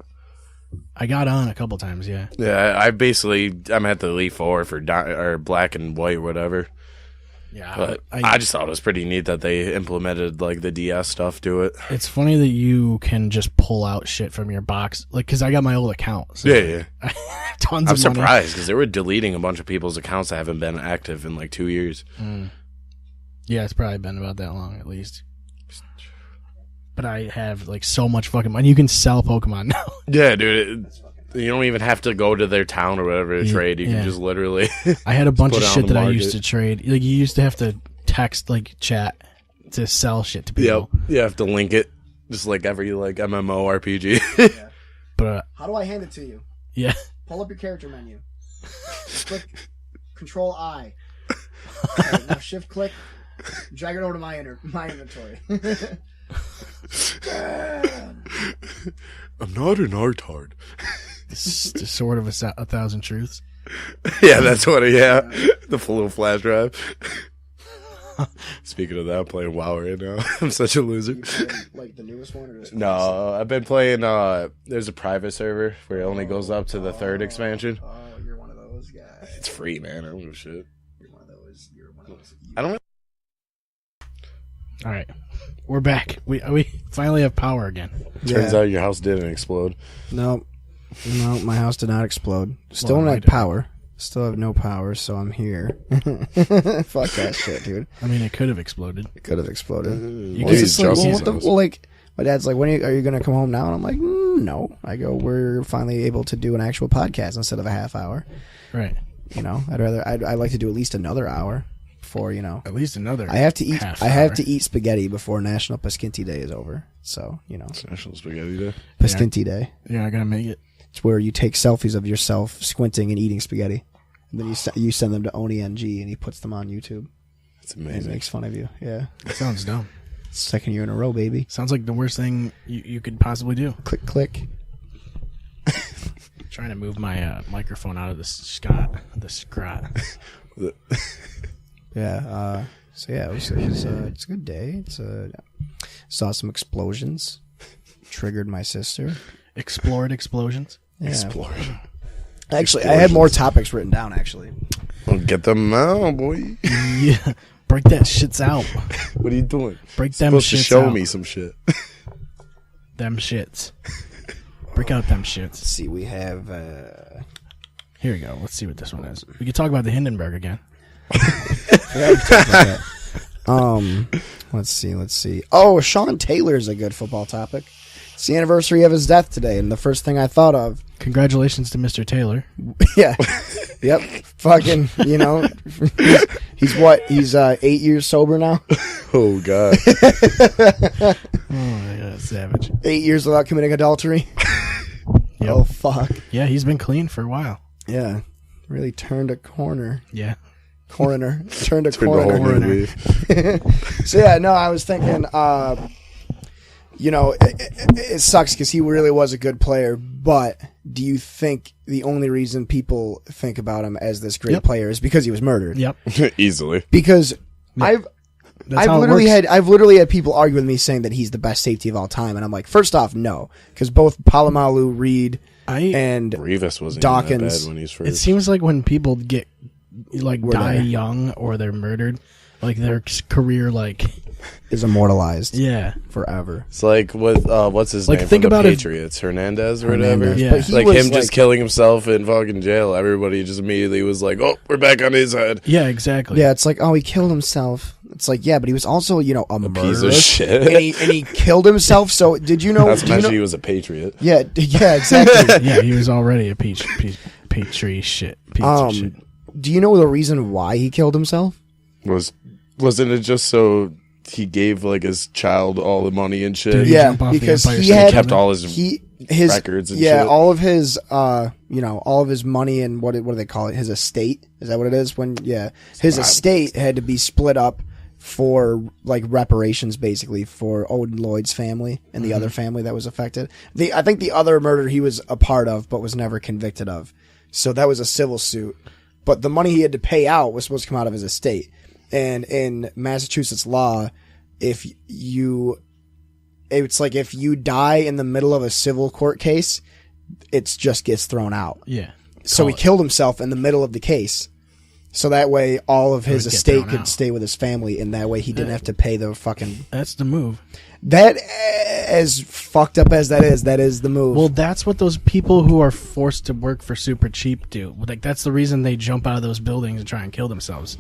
I got on a couple times, yeah. Yeah, I'm at the Elite Four for or Black and White, or whatever. Yeah, But I just thought it was pretty neat that they implemented like the DS stuff to it. it's funny that you can just pull out shit from your box, like because I got my old account. So Yeah. I have tons I'm of money. surprised because they were deleting a bunch of people's accounts that haven't been active in like 2 years. Yeah, it's probably been about that long at least. But I have like so much fucking money. You can sell Pokemon now. Yeah, dude. You don't even have to go to their town or whatever to trade. You yeah. can just literally. I had a bunch put of it on shit the that I market. used to trade. Like you used to have to text, like chat, to sell shit to Yep. people. You have to link it, just like every like MMO RPG. But How do I hand it to you? yeah, Pull up your character menu. Click Control I. Okay, now Shift click. Drag it over to my inventory. I'm not an artard. it's just sort of a thousand truths. Yeah, that's what. Yeah, the little flash drive. Speaking of that, I'm playing WoW right now. I'm such a loser. Like the newest one? Or No, I've been playing. There's a private server where it only goes up to the third expansion. Oh, you're one of those guys. It's free, man. I don't give a shit. You're one of those. I don't. All right, we're back. We finally have power again. Turns out your house didn't explode. No, my house did not explode. Still Well, don't mine have did. power. Still have no power, so I'm here. Fuck that shit, dude. I mean, it could have exploded. It could have exploded. You Well, could he's just like, just- Well, like, my dad's like, are you going to come home now? And I'm like, no. I go, we're finally able to do an actual podcast instead of a half hour. right. You know, I'd like to do at least another hour before, you know. At least another. I have to eat. half I have hour. to eat spaghetti before National Pasquinti Day is over. So, you know, National Spaghetti Day. Pasquinti Day. You're not gonna make it. It's where you take selfies of yourself squinting and eating spaghetti, and then you send them to Oni NG, and he puts them on YouTube. It's And amazing. makes fun of you. Yeah, That sounds dumb. second year in a row, baby. Sounds like the worst thing you could possibly do. Click, click. Trying to move my microphone out of the scrot. Yeah. So yeah, it's a good day. Saw some explosions. Triggered my sister. Explored explosions. Yeah. Explosion. Actually, I had more topics written down. Actually, Well, get them out, boy. Yeah, break that shits out. What are you doing? Break them Supposed to shits show out. me some shit. Them shits. Break out them shits. let's see. We have. Here we go. Let's see what this one is. We could talk about the Hindenburg again. Let's see. Oh, Sean Taylor's a good football topic. It's the anniversary of his death today, and the first thing I thought of, Congratulations to Mr. Taylor. yeah, yep, fucking, you know, he's what? He's 8 years sober now. Oh God. Oh my god, savage. 8 years without committing adultery. Yep. Oh fuck. Yeah, he's been clean for a while. Yeah, really turned a corner. Yeah. Coroner turned a Turned the whole corner. movie. So yeah, no, I was thinking, you know, it sucks because he really was a good player. But do you think the only reason people think about him as this great Yep. player is because he was murdered? Yep. Easily. Because That's I've how it literally works. had people argue with me saying that he's the best safety of all time, and I'm like, first off, no, because both Palomalu, Reed, and Revis wasn't Dawkins. even that bad when he's first. It seems like when people get like We're die there. young or they're murdered, like their career, like is immortalized yeah, forever. It's like with what's his Like, name think from the about if- Patriots, Hernandez or whatever. Hernandez. Yeah. But he Like was him just killing himself in fucking jail. Everybody just immediately was like, "Oh, we're back on his head." yeah, exactly. Yeah, it's like, oh, he killed himself. It's like, yeah, but he was also, you know, a Piece murderer. of shit. and he killed himself. So did you know? Not to do you mention know he was a patriot. yeah, exactly. Yeah, he was already a petri shit. Piece of shit. Do you know the reason why he killed himself? Wasn't it just so he gave like his child all the money and shit? Dude, Yeah, jump off the because Empire he State had kept all his his records and yeah, shit. all of his all of his money and what do they call it? His estate, is that what it is? His estate had to be split up for like reparations, basically, for Odin Lloyd's family and the other family that was affected. I think the other murder he was a part of but was never convicted of, so that was a civil suit. But the money he had to pay out was supposed to come out of his estate. And in Massachusetts law, if you die in the middle of a civil court case, it just gets thrown out. Yeah. So he killed himself in the middle of the case. So that way all of his estate could out. stay with his family, and that way he didn't have to pay the fucking... That's the move. That, as fucked up as that is the move. Well, that's what those people who are forced to work for super cheap do. Like, that's the reason they jump out of those buildings and try and kill themselves.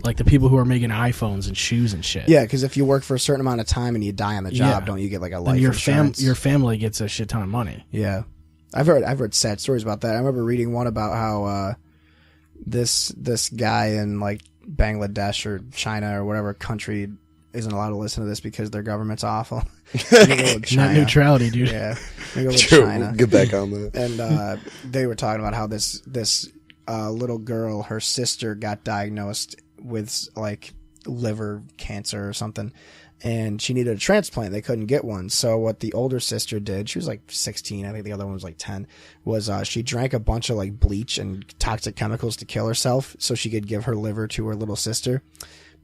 Like the people who are making iPhones and shoes and shit. Yeah, because if you work for a certain amount of time and you die on the job, don't you get like a life insurance? Your family gets a shit ton of money. Yeah, I've heard sad stories about that. I remember reading one about how this guy in like Bangladesh or China or whatever country isn't allowed to listen to this because their government's awful. Net neutrality, dude. Yeah, go with True. China. We'll get back on that. And they were talking about how this little girl, her sister, got diagnosed with like liver cancer or something, and she needed a transplant. They couldn't get one. So what the older sister did, she was like 16, I think the other one was like 10, was she drank a bunch of like bleach and toxic chemicals to kill herself so she could give her liver to her little sister.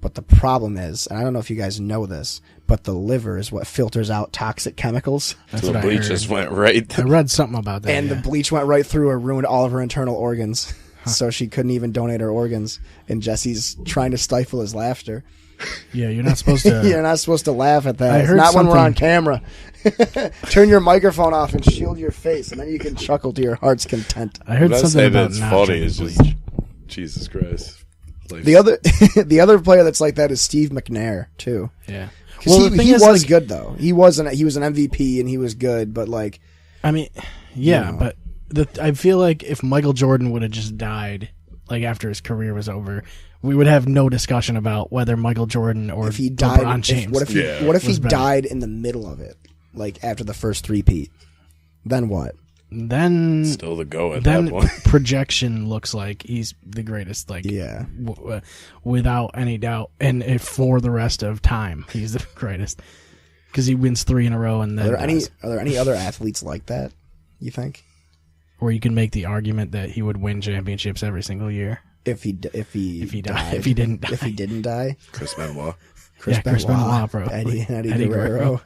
But the problem is, and I don't know if you guys know this, but the liver is what filters out toxic chemicals. That's So what the I bleach heard. just went right. I read something about that. And the bleach went right through her, ruined all of her internal organs. So she couldn't even donate her organs. And Jesse's trying to stifle his laughter. Yeah, you're not supposed to. You're not supposed to laugh at that. I It's heard not when we're on something- camera. Turn your microphone off and shield your face, and then you can chuckle to your heart's content. I heard When I something say about that's not funny, drinking it's just bleach. Jesus Christ. Like, The other player that's like that is Steve McNair too. Yeah. 'Cause the thing he is, was like, good though. He was an MVP and he was good, but like I mean, yeah, You know. but I feel like if Michael Jordan would have just died, like after his career was over, we would have no discussion about whether Michael Jordan or if he died, LeBron James. what if he Yeah. was better. died in the middle of it, like after the first three-peat? Then what? then still the go at then that point. projection looks like he's the greatest, like Yeah. without any doubt, and if for the rest of time he's the greatest because he wins 3 in a row, and then Are there any other athletes like that? You think? where you can make the argument that he would win championships every single year If he if he died, if he didn't die. if he didn't die, Chris Benoit. Chris Benoit, bro. Eddie Eddie Guerrero.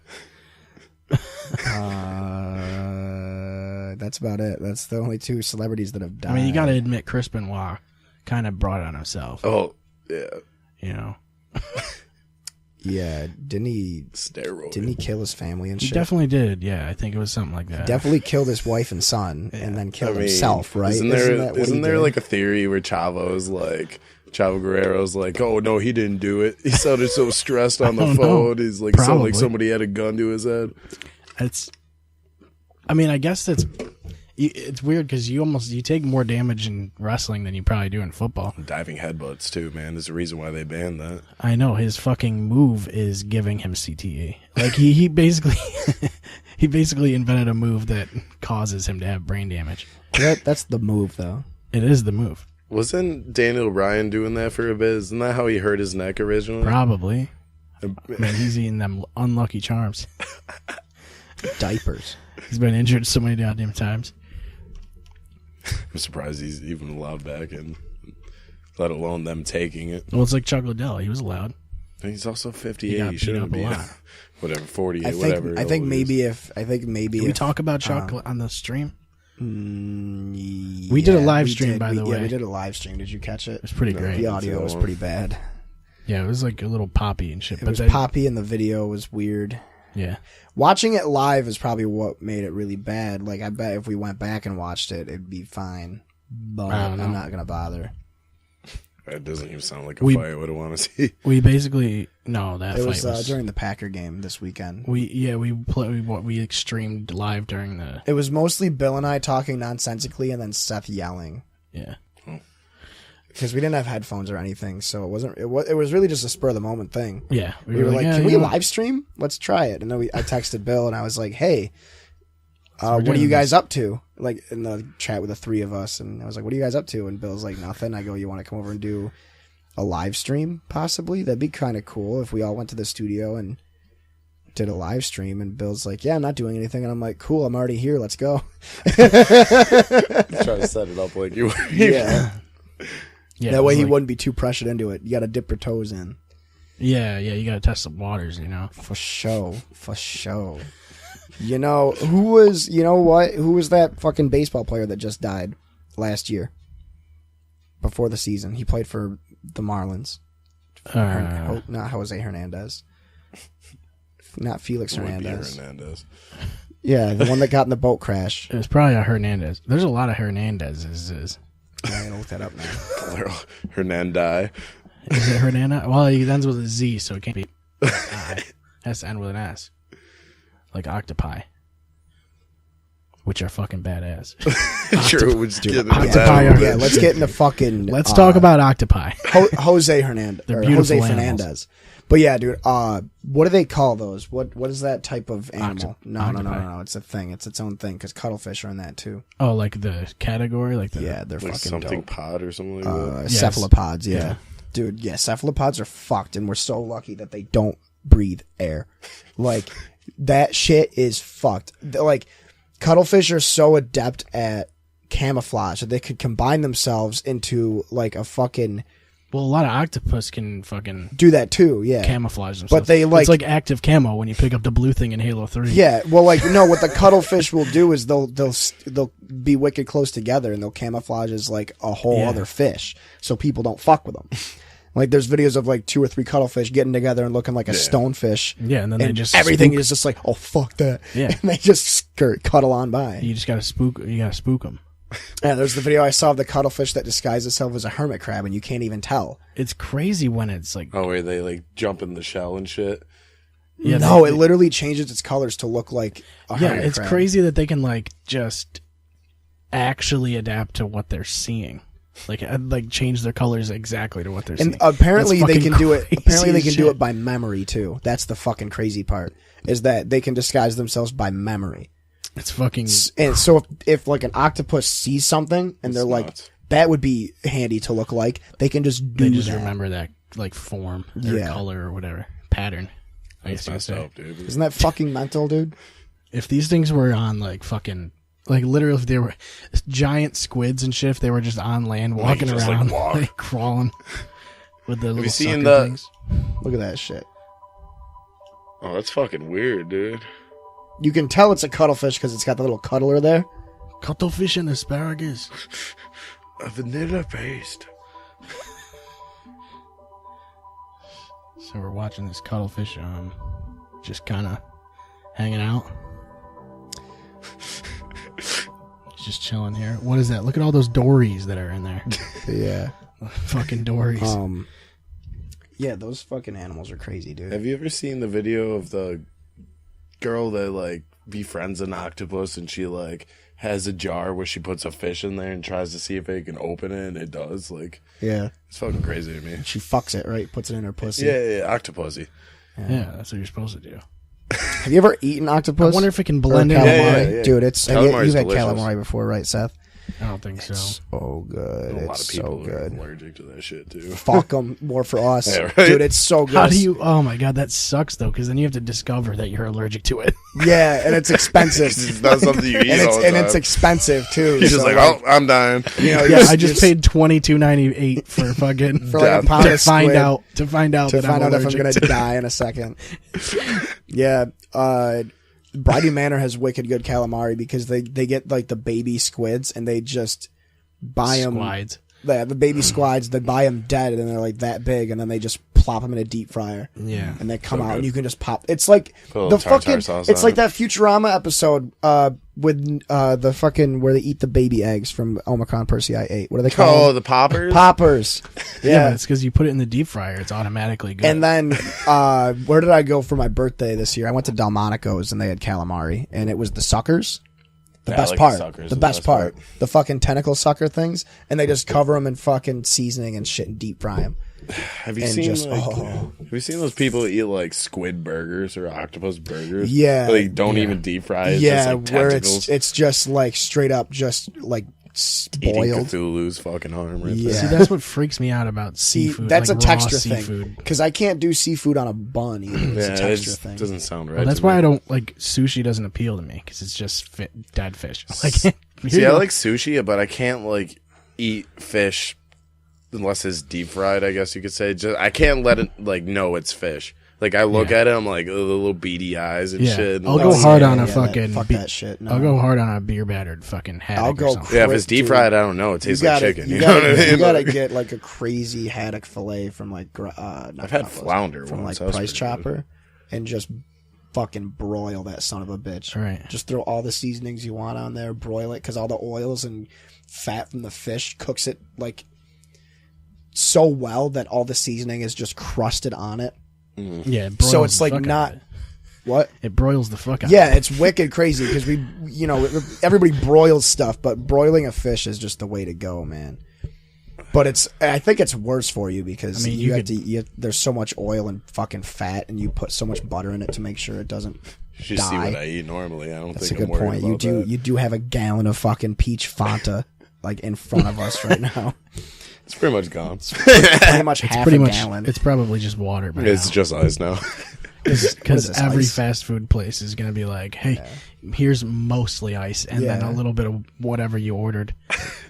That's about it. That's the only two celebrities that have died. I mean, you got to admit, Chris Benoit kind of brought it on himself. Oh, yeah. You know, Yeah, didn't he Steroid. kill his family and he shit? definitely did. Yeah, I think it was something like that. Definitely killed his wife and son, and then killed himself. Right? Isn't that there, what he isn't there did? like a theory where Chavo Guerrero's like, oh, no, he didn't do it. He sounded so stressed on the don't know. phone. He's like, sounded Probably. like somebody had a gun to his head. I mean, I guess it's weird because you take more damage in wrestling than you probably do in football. Diving headbutts, too, man. There's a reason why they banned that. I know his fucking move is giving him CTE. Like he basically he basically invented a move that causes him to have brain damage. That's the move, though. It is the move, Wasn't Daniel Bryan doing that for a bit? Isn't that how he hurt his neck originally? probably. Man, he's eating them unlucky charms. Diapers. He's been injured so many goddamn times. I'm surprised he's even allowed back in, let alone them taking it. Well, it's like Chuck Liddell. He was allowed. And he's also 58. He got He beat shouldn't up a be. lot. Whatever, 48, I think. whatever. I think old maybe is. if Did we talk about Chuck on the stream? We did a live stream, by the way. Yeah, we did a live stream. Did you catch it? It was pretty great. The audio was pretty bad. Yeah, it was like a little poppy and shit. It was poppy, and the video was weird. Yeah. Watching it live is probably what made it really bad. Like, I bet if we went back and watched it, it'd be fine. But I don't know. I'm not gonna bother. That doesn't even sound like a We- fight I would want to see. We basically that It fight was during the Packer game this weekend. we streamed live during the It was mostly Bill and I talking nonsensically, and then Seth yelling yeah. because we didn't have headphones or anything. So it wasn't. It was really just a spur of the moment thing. Yeah, We were like, yeah, "Can we yeah. live stream? Let's try it." And then I texted Bill and I was like, "Hey, what are you guys up to? Like in the chat with the three of us, and I was like, what are you guys up to? And Bill's like, nothing. I go, you want to come over and do a live stream? Possibly. That'd be kind of cool if we all went to the studio and did a live stream. And Bill's like, yeah, I'm not doing anything. And I'm like, cool, I'm already here. Let's go. Try to set it up like you were. Yeah. Yeah, That way he like, wouldn't be too pressured into it. You got to dip your toes in. Yeah, you got to test the waters, For sure. You know, who was that fucking baseball player that just died last year? Before the season. He played for the Marlins. Not Jose Hernandez. Not Felix Hernandez. Yeah, the one that got in the boat crash. It was probably a Hernandez. There's a lot of Hernandezes. I'm going to look that up now. Hernandez. Is it Hernandez? Well, it ends with a Z, so it can't be I. It has to end with an S. Like octopi. Which are fucking badass. True, we'll just get into octopi that. Yeah, let's get into fucking... Let's talk about octopi. Jose Hernandez. They're Or beautiful Jose animals. Fernandez. But yeah, dude, what do they call those? What is that type of animal? Octopi. No. It's a thing. It's its own thing, because cuttlefish are in that too. Oh, like the category? Like the Yeah, they're Like fucking something dope. pod or something like that. Yes. Cephalopods, yeah. Yeah. Dude, yeah, cephalopods are fucked, and we're so lucky that they don't breathe air. Like, that shit is fucked. Like, cuttlefish are so adept at camouflage that they could combine themselves into, like, a fucking... Well, a lot of octopus can fucking Do that too, yeah. camouflage themselves. But they, like... It's like active camo when you pick up the blue thing in Halo 3. Yeah, well, like, no, what the cuttlefish will do is they'll be wicked close together, and they'll camouflage as, like, a whole Yeah. other fish, so people don't fuck with them. Like, there's videos of, like, 2 or 3 cuttlefish getting together and looking like a stonefish. Yeah, and then they just everything spook. is just like, oh, fuck that. Yeah. And they just cuddle on by. You just gotta spook. You gotta spook them. Yeah, there's the video I saw of the cuttlefish that disguised itself as a hermit crab, and you can't even tell. It's crazy when it's like. Oh, where they like jump in the shell and shit. Yeah, No, it literally changes its colors to look like a Yeah, hermit it's crab. crazy that they can like just actually adapt to what they're seeing. Like change their colors exactly to what they're And seeing. apparently That's they can fucking do it. crazy Apparently they as can do shit. it by memory too. That's the fucking crazy part. Is that they can disguise themselves by memory. It's fucking. And so if like an octopus sees something and they're like, nuts. that would be handy to look like, they can just do They just that. remember that like form, or Yeah. color, or whatever pattern. I guess That's you could messed say. up, dude. Isn't that fucking mental, dude? If these things were on like fucking. Like literally, if they were giant squids and shit, if they were just on land walking just, like, around, walk. like crawling with the little you seen sucker the- things. Look at that shit. Oh, that's fucking weird, dude. You can tell it's a cuttlefish because it's got the little cuddler there. Cuttlefish and asparagus. A vanilla paste. So we're watching this cuttlefish, just kind of hanging out. He's just chilling here. What is that? Look at all those dories that are in there. Yeah. Fucking dories. Yeah, those fucking animals are crazy, dude. Have you ever seen the video of the girl that like befriends an octopus and she like has a jar where she puts a fish in there and tries to see if it can open it and it does? Like, Yeah. it's fucking crazy to me. She fucks it, right? Puts it in her pussy. Yeah, octopusy. Yeah, that's what you're supposed to do. Have you ever eaten octopus? I wonder if it can Or blend in. calamari? Yeah. Dude, it's Calamari's you've had delicious. calamari before, right, Seth? I don't think so. So good. A lot of It's people so are good. allergic to that shit too. Fuck them more for us, Yeah, right? dude. It's so good. How do you? Oh my god, that sucks though, because then you have to discover that you're allergic to it. Yeah, and it's expensive. It's not something you eat and all the time. it's expensive too. He's just so, like, oh, I'm dying. you know, Yeah, I just paid $22.98 for fucking for like a to pound to of find squid out that I'm if I'm allergic gonna to. die in a second. Yeah, Bridie Manor has wicked good calamari because they get like the baby squids and they just buy them. Squides. Yeah, the baby squids. They buy them dead and they're like that big, and then they just plop them in a deep fryer. Yeah. And they come So out, good. and you can just pop. It's like Put a the little tartar fucking. sauce It's on like it. that Futurama episode with the fucking where they eat the baby eggs from Omicron Persei 8. What are they Oh, called? the poppers? Poppers. Yeah, Yeah. but it's because you put it in the deep fryer. It's automatically good. And then, where did I go for my birthday this year? I went to Delmonico's and they had calamari, and it was the suckers. The Yeah, best I like part. the suckers, The the best best part. part. The fucking tentacle sucker things, and they just cover them in fucking seasoning and shit and deep fry them. Have you And seen just, like, oh. have you seen those people eat like squid burgers or octopus burgers? Yeah. Where they don't even deep fry. It's Yeah, just like where tentacles. it's just like straight up, just like Eating boiled. Cthulhu's fucking arm right Yeah. See, that's what freaks me out about See, seafood. that's like a raw texture seafood. thing because I can't do seafood on a bun either. It's there. a Yeah, it texture just thing. doesn't sound right. Well, that's to why me. I don't like sushi. Doesn't appeal to me because it's just dead fish. Like, See, here I you like sushi, but I can't like eat fish unless it's deep fried. I guess you could say. Just I can't let it like know it's fish. Like I look at it, I'm like, oh, the little beady eyes and Yeah. shit. And I'll like, go hard on a that- fucking. fuck that shit. No. I'll go hard on a beer battered fucking haddock. I'll or go something. Yeah, if it's deep Dude, fried, I don't know. It tastes like chicken. You You know what I gotta, mean? you gotta Like, get like a crazy haddock fillet from like I've had flounder from once. like That was Price pretty good. Chopper, and just fucking broil that son of a bitch. Right. Just throw all the seasonings you want on there, broil it because all the oils and fat from the fish cooks it like so well that all the seasoning is just crusted on it. Yeah. It So broils it's the like fuck out not of it. what. It broils the fuck out. Yeah, it's wicked crazy because everybody broils stuff, but broiling a fish is just the way to go, man. But I think it's worse for you because I mean, there's so much oil and fucking fat, and you put so much butter in it to make sure it doesn't You should die. see what I eat normally. I don't That's a think good I'm worried point. about that. You do have a gallon of fucking peach Fanta like in front of us right now. It's pretty much gone. Pretty much half Pretty a much. gallon. It's probably just water. It's just ice now. What Because is this, every ice? fast food place is going to be like, hey, here's mostly ice and then Yeah. a little bit of whatever you ordered.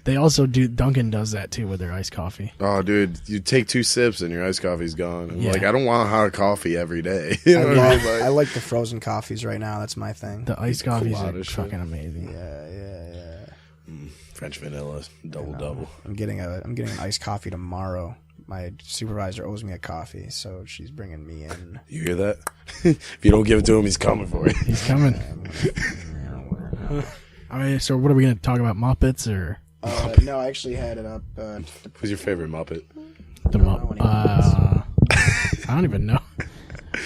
They also do, Dunkin' does that too with their iced coffee. Oh, dude, you take 2 sips and your iced coffee's gone. I'm Yeah. like, I don't want hot coffee every day. You know what I mean? Like, I like the frozen coffees right now. That's my thing. The iced coffees are Colada shit. fucking amazing. Yeah. French vanilla, double. I'm getting an iced coffee tomorrow. My supervisor owes me a coffee, so she's bringing me in. You hear that? If you don't give it to him, he's coming for you. He's coming. All right, so what are we going to talk about? Muppets or No, I actually had it up. Who's your favorite Muppet? the Muppets? I don't even know. I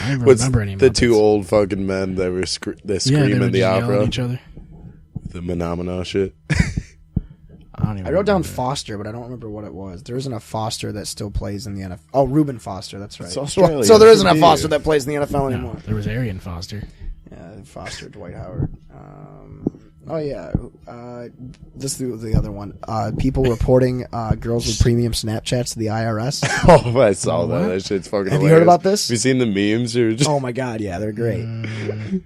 don't even What's remember any the Muppets. 2 old fucking men that were they Yeah, scream they were in the just yelling opera? at each other. The Menomina shit. I don't even I wrote down remember. Foster, but I don't remember what it was. There isn't a Foster that still plays in the NFL. Oh, Reuben Foster, that's right. It's Australian. So there isn't a Should be. Foster that plays in the NFL No, anymore. there was Arian Foster. Yeah, Foster, Dwight Howard. Oh yeah, this is the other one. People reporting girls with premium Snapchats to the IRS. Oh, I saw that. What? That shit's fucking Have you hilarious. heard about this? Have you seen the memes? Or just... Oh my god, yeah, they're great.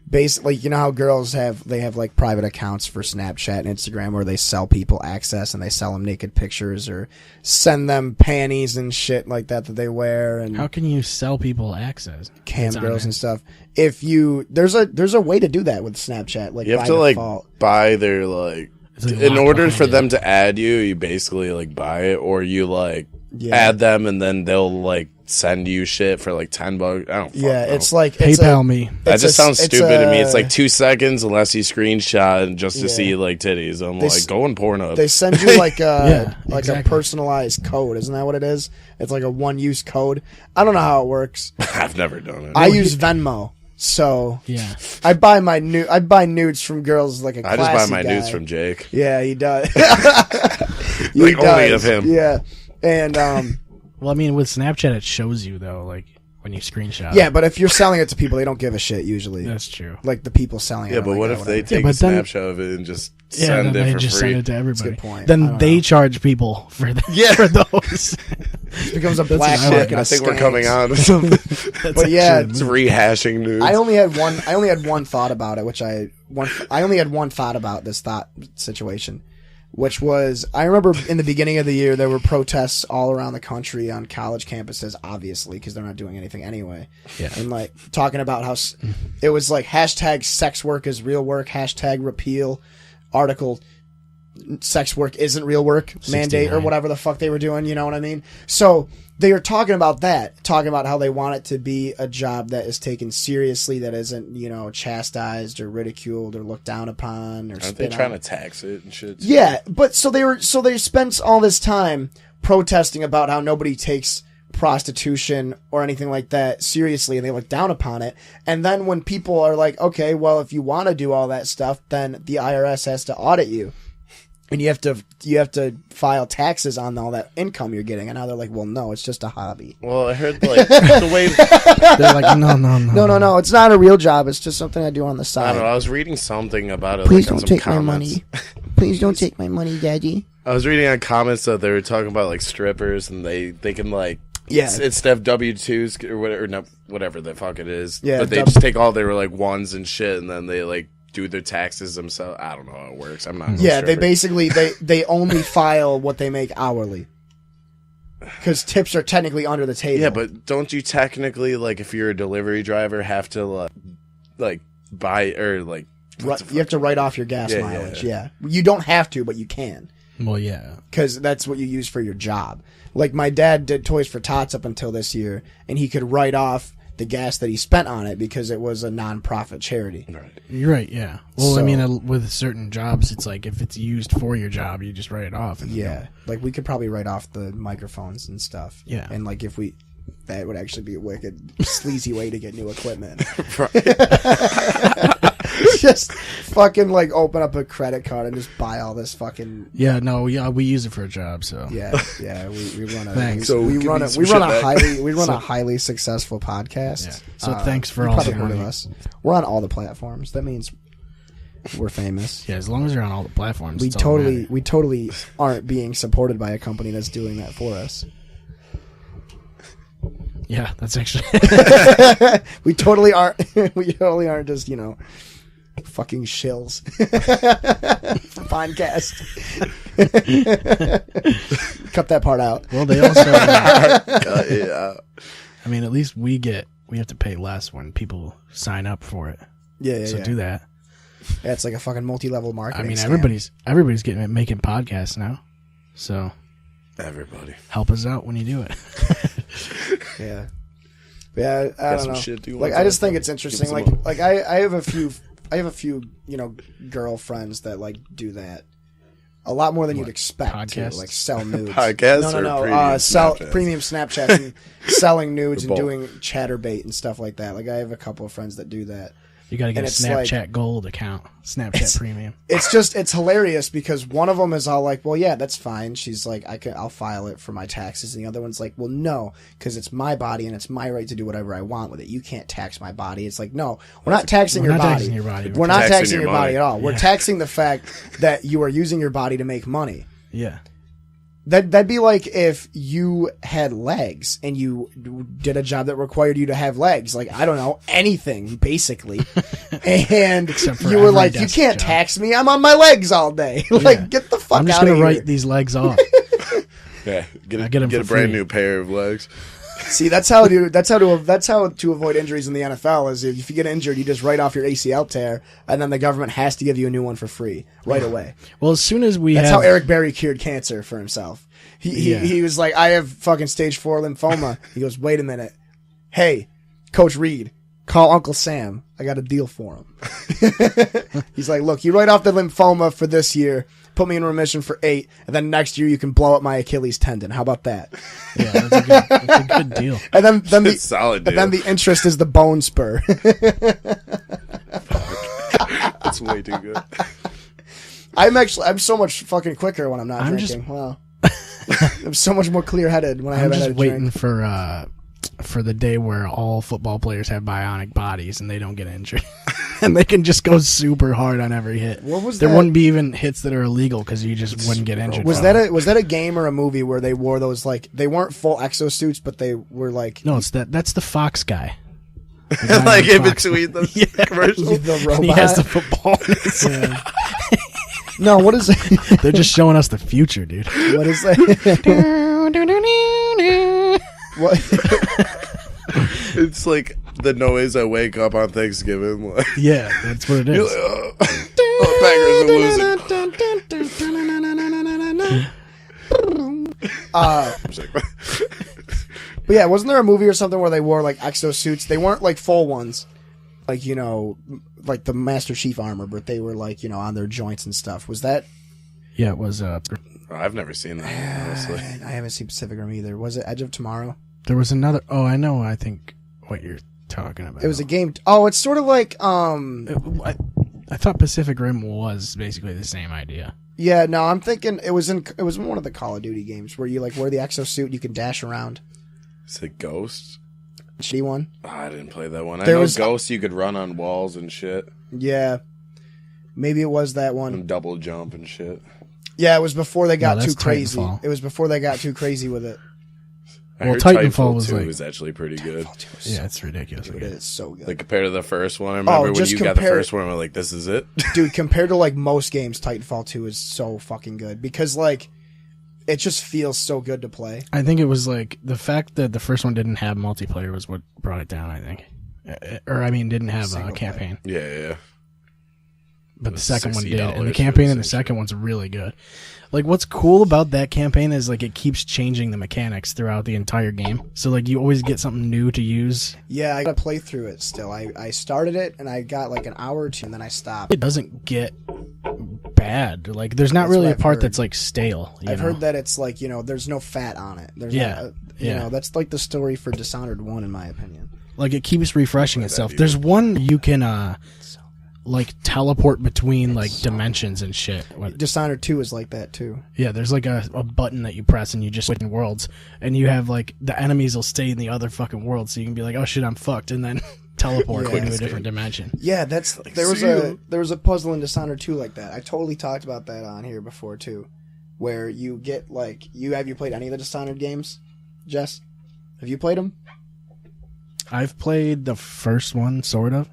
Basically, you know how girls have like private accounts for Snapchat and Instagram where they sell people access and they sell them naked pictures or send them panties and shit like that they wear and How can you sell people access? cam It's on girls there. and stuff. If you there's a way to do that with Snapchat. Like You have by to like default. buy their like It's like in locked order behind for it. them to add you, you basically like buy it or you like Yeah. add them and then they'll like send you shit for like $10. I don't fucking Yeah, know. it's like it's PayPal a, me. That it's just a- sounds it's stupid to me. a- It's like 2 seconds unless you screenshot and just to Yeah. see like titties. I'm They like, s- go on Pornhub. They send you like a Yeah, a exactly. personalized code, isn't that what it is? It's like a one-use code. I don't know how it works. I've never done it. I use Venmo, so Yeah. I buy nudes from girls like a I just buy classy my guy. nudes from Jake. Yeah, he does. He Like, only does. of him. Yeah, and Well, I mean, with Snapchat, it shows you though, like when you screenshot. yeah, but if you're selling it to people, they don't give a shit usually. that's true. Like the people selling it. Yeah, are but like, what "Oh, if they whatever." take a but then- snapshot of it and just Yeah, send then it they for just free? send it to everybody. good point. I Then don't they know. charge people for for those. It becomes a black what I market. like. I of think we're skanks. coming on to something. But yeah, It's rehashing news. I only had one thought about it, I only had one thought about this situation, which was I remember in the beginning of the year there were protests all around the country on college campuses, obviously because they're not doing anything anyway. Yeah. And like talking about how it was like hashtag sex work is real work, hashtag repeal article sex work isn't real work mandate or 69. whatever the fuck they were doing, you know what I mean? So they are talking about that, talking about how they want it to be a job that is taken seriously, that isn't, chastised or ridiculed or looked down upon or Aren't they spit trying on. to tax it and shit? Yeah, but so they spent all this time protesting about how nobody takes prostitution or anything like that seriously and they look down upon it. And then when people are like, okay, well, if you want to do all that stuff, then the IRS has to audit you. And you have to file taxes on all that income you're getting. And now they're like, well, no, it's just a hobby. Well, I heard like the way They're like, no. It's not a real job. It's just something I do on the I side. don't know. I was reading something about it. Please like, on don't some take my comments. money. Please don't take my money, Daddy. I was reading on comments that they were talking about like strippers and they can like instead of W-2s or whatever, or no, whatever the fuck it is. Yeah, but they just take all their like ones and shit and then they like do their taxes themselves. I don't know how it works. I'm not. No Yeah, they stripper. basically they only file what they make hourly. Because tips are technically under the table. Yeah, but don't you technically like if you're a delivery driver have to like buy or like you have to write off your gas Yeah, mileage. yeah. Yeah, you don't have to, but you can. Well, yeah. Because that's what you use for your job. Like my dad did Toys for Tots up until this year, and he could write off the gas that he spent on it because it was a non-profit charity. Right. You're right, yeah. Well, I So- mean, with certain jobs, it's like if it's used for your job, you just write it off. And Yeah, like we could probably write off the microphones and stuff. Yeah. And like if we, that would actually be a wicked sleazy way to get new equipment. Just fucking like open up a credit card and just buy all this fucking. Yeah, no, yeah, we use it for a job, so. Yeah, we run a Thanks. So we give run me a some we run shit a back. highly successful podcast. Yeah. So thanks for you've all probably heard of supporting. us. We're on all the platforms. That means we're famous. Yeah, as long as you're on all the platforms. We it's all that totally matters. we totally aren't being supported by a company that's doing that for us. Yeah, that's actually. We totally aren't. We totally aren't just fucking shills. Podcast. Cut that part out. Well, they also. Yeah. I mean, at least we have to pay less when people sign up for it. Yeah, So do that. Yeah, it's like a fucking multi-level I marketing. mean, scam. everybody's making podcasts now. So Everybody. help us out when you do it. Yeah. Yeah, I Got don't some know. shit to do Like, with I just that. think it's interesting. Give Like, me some like I have a few, girlfriends that like do that. A lot more than you'd expect. Too. podcasts? Like sell nudes. Podcasts No. or premium Sell Snapchats? premium Snapchats and selling nudes and Both. doing chatterbait and stuff like that. Like I have a couple of friends that do that. You got to get And a it's like- Snapchat Gold account, Snapchat Premium. It's hilarious because one of them is all like, well, yeah, that's fine. She's like, I'll file it for my taxes. And the other one's like, well, no, because it's my body and it's my right to do whatever I want with it. You can't tax my body. It's like, no, we're not taxing We're your not body. taxing your body. We're not Taxing taxing your your body money. at all. We're taxing the fact that you are using your body to make money. Yeah. That'd be like if you had legs and you did a job that required you to have legs. Like, I don't know, anything, basically. And Except for you were every like, you desk can't job. tax me. I'm on my legs all day. Like, Yeah. get the fuck I'm just out of going to here. write these legs off. Yeah. I get 'em a for brand free. new pair of legs. See, that's how to avoid injuries in the NFL is if you get injured, you just write off your ACL tear, and then the government has to give you a new one for free right away. Well, as soon as we That's have. how Eric Berry cured cancer for himself. Yeah. He was like, I have fucking stage 4 lymphoma. He goes, wait a minute. Hey, Coach Reed, call Uncle Sam. I got a deal for him. He's like, look, you write off the lymphoma for this year, put me in remission for 8, and then next year you can blow up my Achilles tendon. How about that? Yeah, that's a good deal. And then the It's solid, and then dude. the interest is the bone spur. That's way too good. I'm so much fucking quicker when I'm not I'm drinking. Wow. I'm so much more clear headed when I I'm haven't just had a waiting drink. for the day where all football players have bionic bodies and they don't get injured. And they can just go super hard on every hit. What was there that? wouldn't be even hits that are illegal because you just wouldn't get injured. Was from that it. was that a game or a movie where they wore those like they weren't full exosuits but they were like No, that's the Fox guy. The guy Like on in Fox. between those Yeah. commercials. the And he has robot? the football. in his hand. No, what is it? They're just showing us the future, dude. What is that? What? It's like the noise I wake up on Thanksgiving. Like, Yeah, that's what it you're is. like, oh, Packers are losing. But yeah, wasn't there a movie or something where they wore like exosuits? They weren't like full ones, like like the Master Chief armor, but they were like on their joints and stuff. Was that? Yeah, it was. Oh, I've never seen that, honestly. I haven't seen Pacific Rim either. Was it Edge of Tomorrow? There was another. Oh, I know. I think what you're talking about. It was a game. Oh, it's sort of like I thought Pacific Rim was basically the same idea. Yeah, no, I'm thinking it was in one of the Call of Duty games where you like wear the exosuit and you can dash around. Is it Ghost? She one. Oh, I didn't play that one. I There know was- Ghost, you could run on walls and shit. Yeah. Maybe it was that one. And double jump and shit. Yeah, it was before they got No, too that's crazy. Titanfall. It was before they got too crazy with it. I Well, heard Titanfall was 2 like- was actually pretty good. Yeah, it's ridiculous. Dude, it is so good. Like compared to the first one, I remember when just you got the compare- first one, I'm like, this is it. Dude, compared to like most games, Titanfall 2 is so fucking good because like it just feels so good to play. I think it was like the fact that the first one didn't have multiplayer was what brought it down. I think, or I mean, didn't have a campaign. Yeah. But the second one did, $60 and the for campaign the in the same second one's really good. Like, what's cool about that campaign is like it keeps changing the mechanics throughout the entire game. So like you always get something new to use. Yeah, I gotta play through it still. I started it and I got like an hour or two and then I stopped. It doesn't get bad. Like there's not That's really what a I've part heard. that's like stale. I've heard that it's like, there's no fat on it. There's Yeah, not, yeah. You know, that's like the story for Dishonored 1 in my opinion. Like it keeps refreshing itself. There's one you can like teleport between like dimensions and shit. Dishonored 2 is like that too. Yeah, there's like a button that you press and you just switch in worlds, and you have like the enemies will stay in the other fucking world, so you can be like, oh shit, I'm fucked, and then teleport Yeah. into a different dimension. Yeah, there was a puzzle in Dishonored 2 like that. I totally talked about that on here before too, where you get like have you played any of the Dishonored games, Jess? Have you played them? I've played the first one, sort of.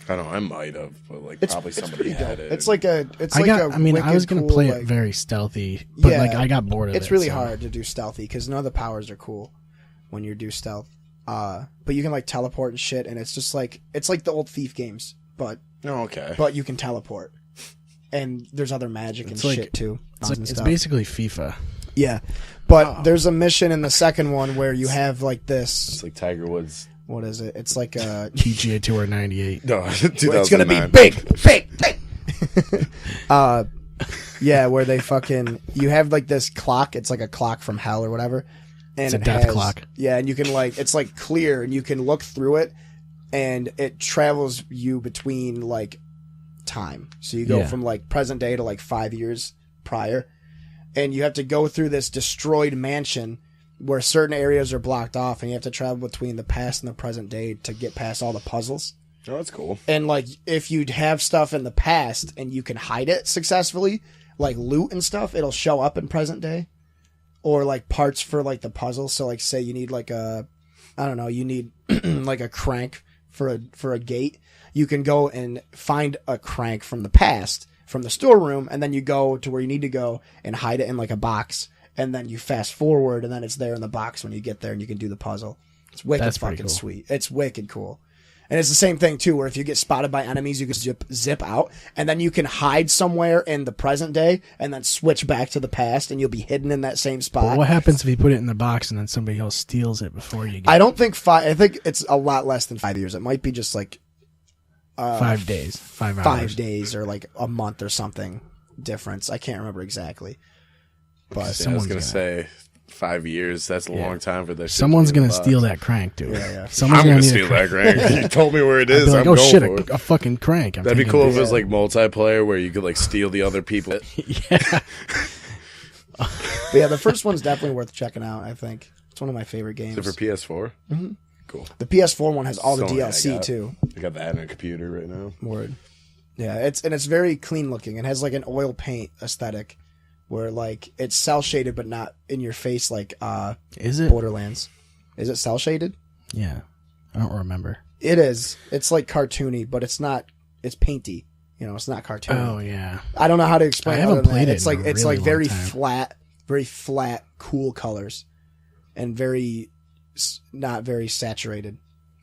I don't know, I might have, but like It's probably it's somebody pretty had dope. it. It's like a I was gonna cool, play like- it very stealthy, but Yeah, like I got bored of it. It's really so- hard to do stealthy because none of the powers are cool when you do stealth. But you can like teleport and shit, and it's just like it's like the old Thief games, but Oh, okay. you can teleport, and there's other magic and It's like- shit too. It's basically FIFA. Yeah, but there's a mission in the second one where you have like this. It's like Tiger Woods. What is it? It's like a. PGA Tour '98. No, It's gonna be 2009. big. Yeah, where they you have like this clock. It's like a clock from hell or whatever. And It's a it death has- clock. Yeah, and you can like it's like clear, and you can look through it, and it travels you between like time. So you go Yeah. from like present day to like 5 years prior, and you have to go through this destroyed mansion where certain areas are blocked off, and you have to travel between the past and the present day to get past all the puzzles. Oh, that's cool. And like if you have stuff in the past and you can hide it successfully, like loot and stuff, it'll show up in present day. Or like parts for like the puzzle. So like say you need like you need like a crank for a gate. You can go and find a crank from the past from the storeroom, and then you go to where you need to go and hide it in like a box. And then you fast forward, and then it's there in the box when you get there, and you can do the puzzle. It's wicked That's pretty fucking cool. sweet. It's wicked cool. And it's the same thing too, where if you get spotted by enemies, you can zip out, and then you can hide somewhere in the present day, and then switch back to the past, and you'll be hidden in that same spot. But what happens if you put it in the box and then somebody else steals it before you get I don't think I think it's a lot less than 5 years. It might be just like 5 days, 5 hours? 5 days or like a month or something difference. I can't remember exactly. But I was someone's gonna gonna- say 5 years. That's a Yeah. long time for this. Someone's gonna steal that crank, dude. Yeah. Someone's I'm gonna need a steal that crank. crank. You told me where it I'd is. be like, I'm oh going shit, for it. a fucking crank. I'm That'd be thinking, cool if it was like multiplayer where you could like steal the other people. Yeah. But yeah, the first one's definitely worth checking out. I think it's one of my favorite games. Is it for PS4? Mm-hmm. Cool. The PS4 one has all the Sony, I DLC got. too. I got that in a computer right now. Word. Yeah, it's very clean looking. It has like an oil paint aesthetic, where like it's cell shaded but not in your face like Is it? Borderlands. Is it cell shaded? Yeah. I don't remember. It is. It's like cartoony, but it's not. It's painty. You know, it's not cartoony. Oh yeah. I don't know how to explain. I haven't other than played that. it It's in like a it's really like very long time. very flat, cool colors, and very not very saturated.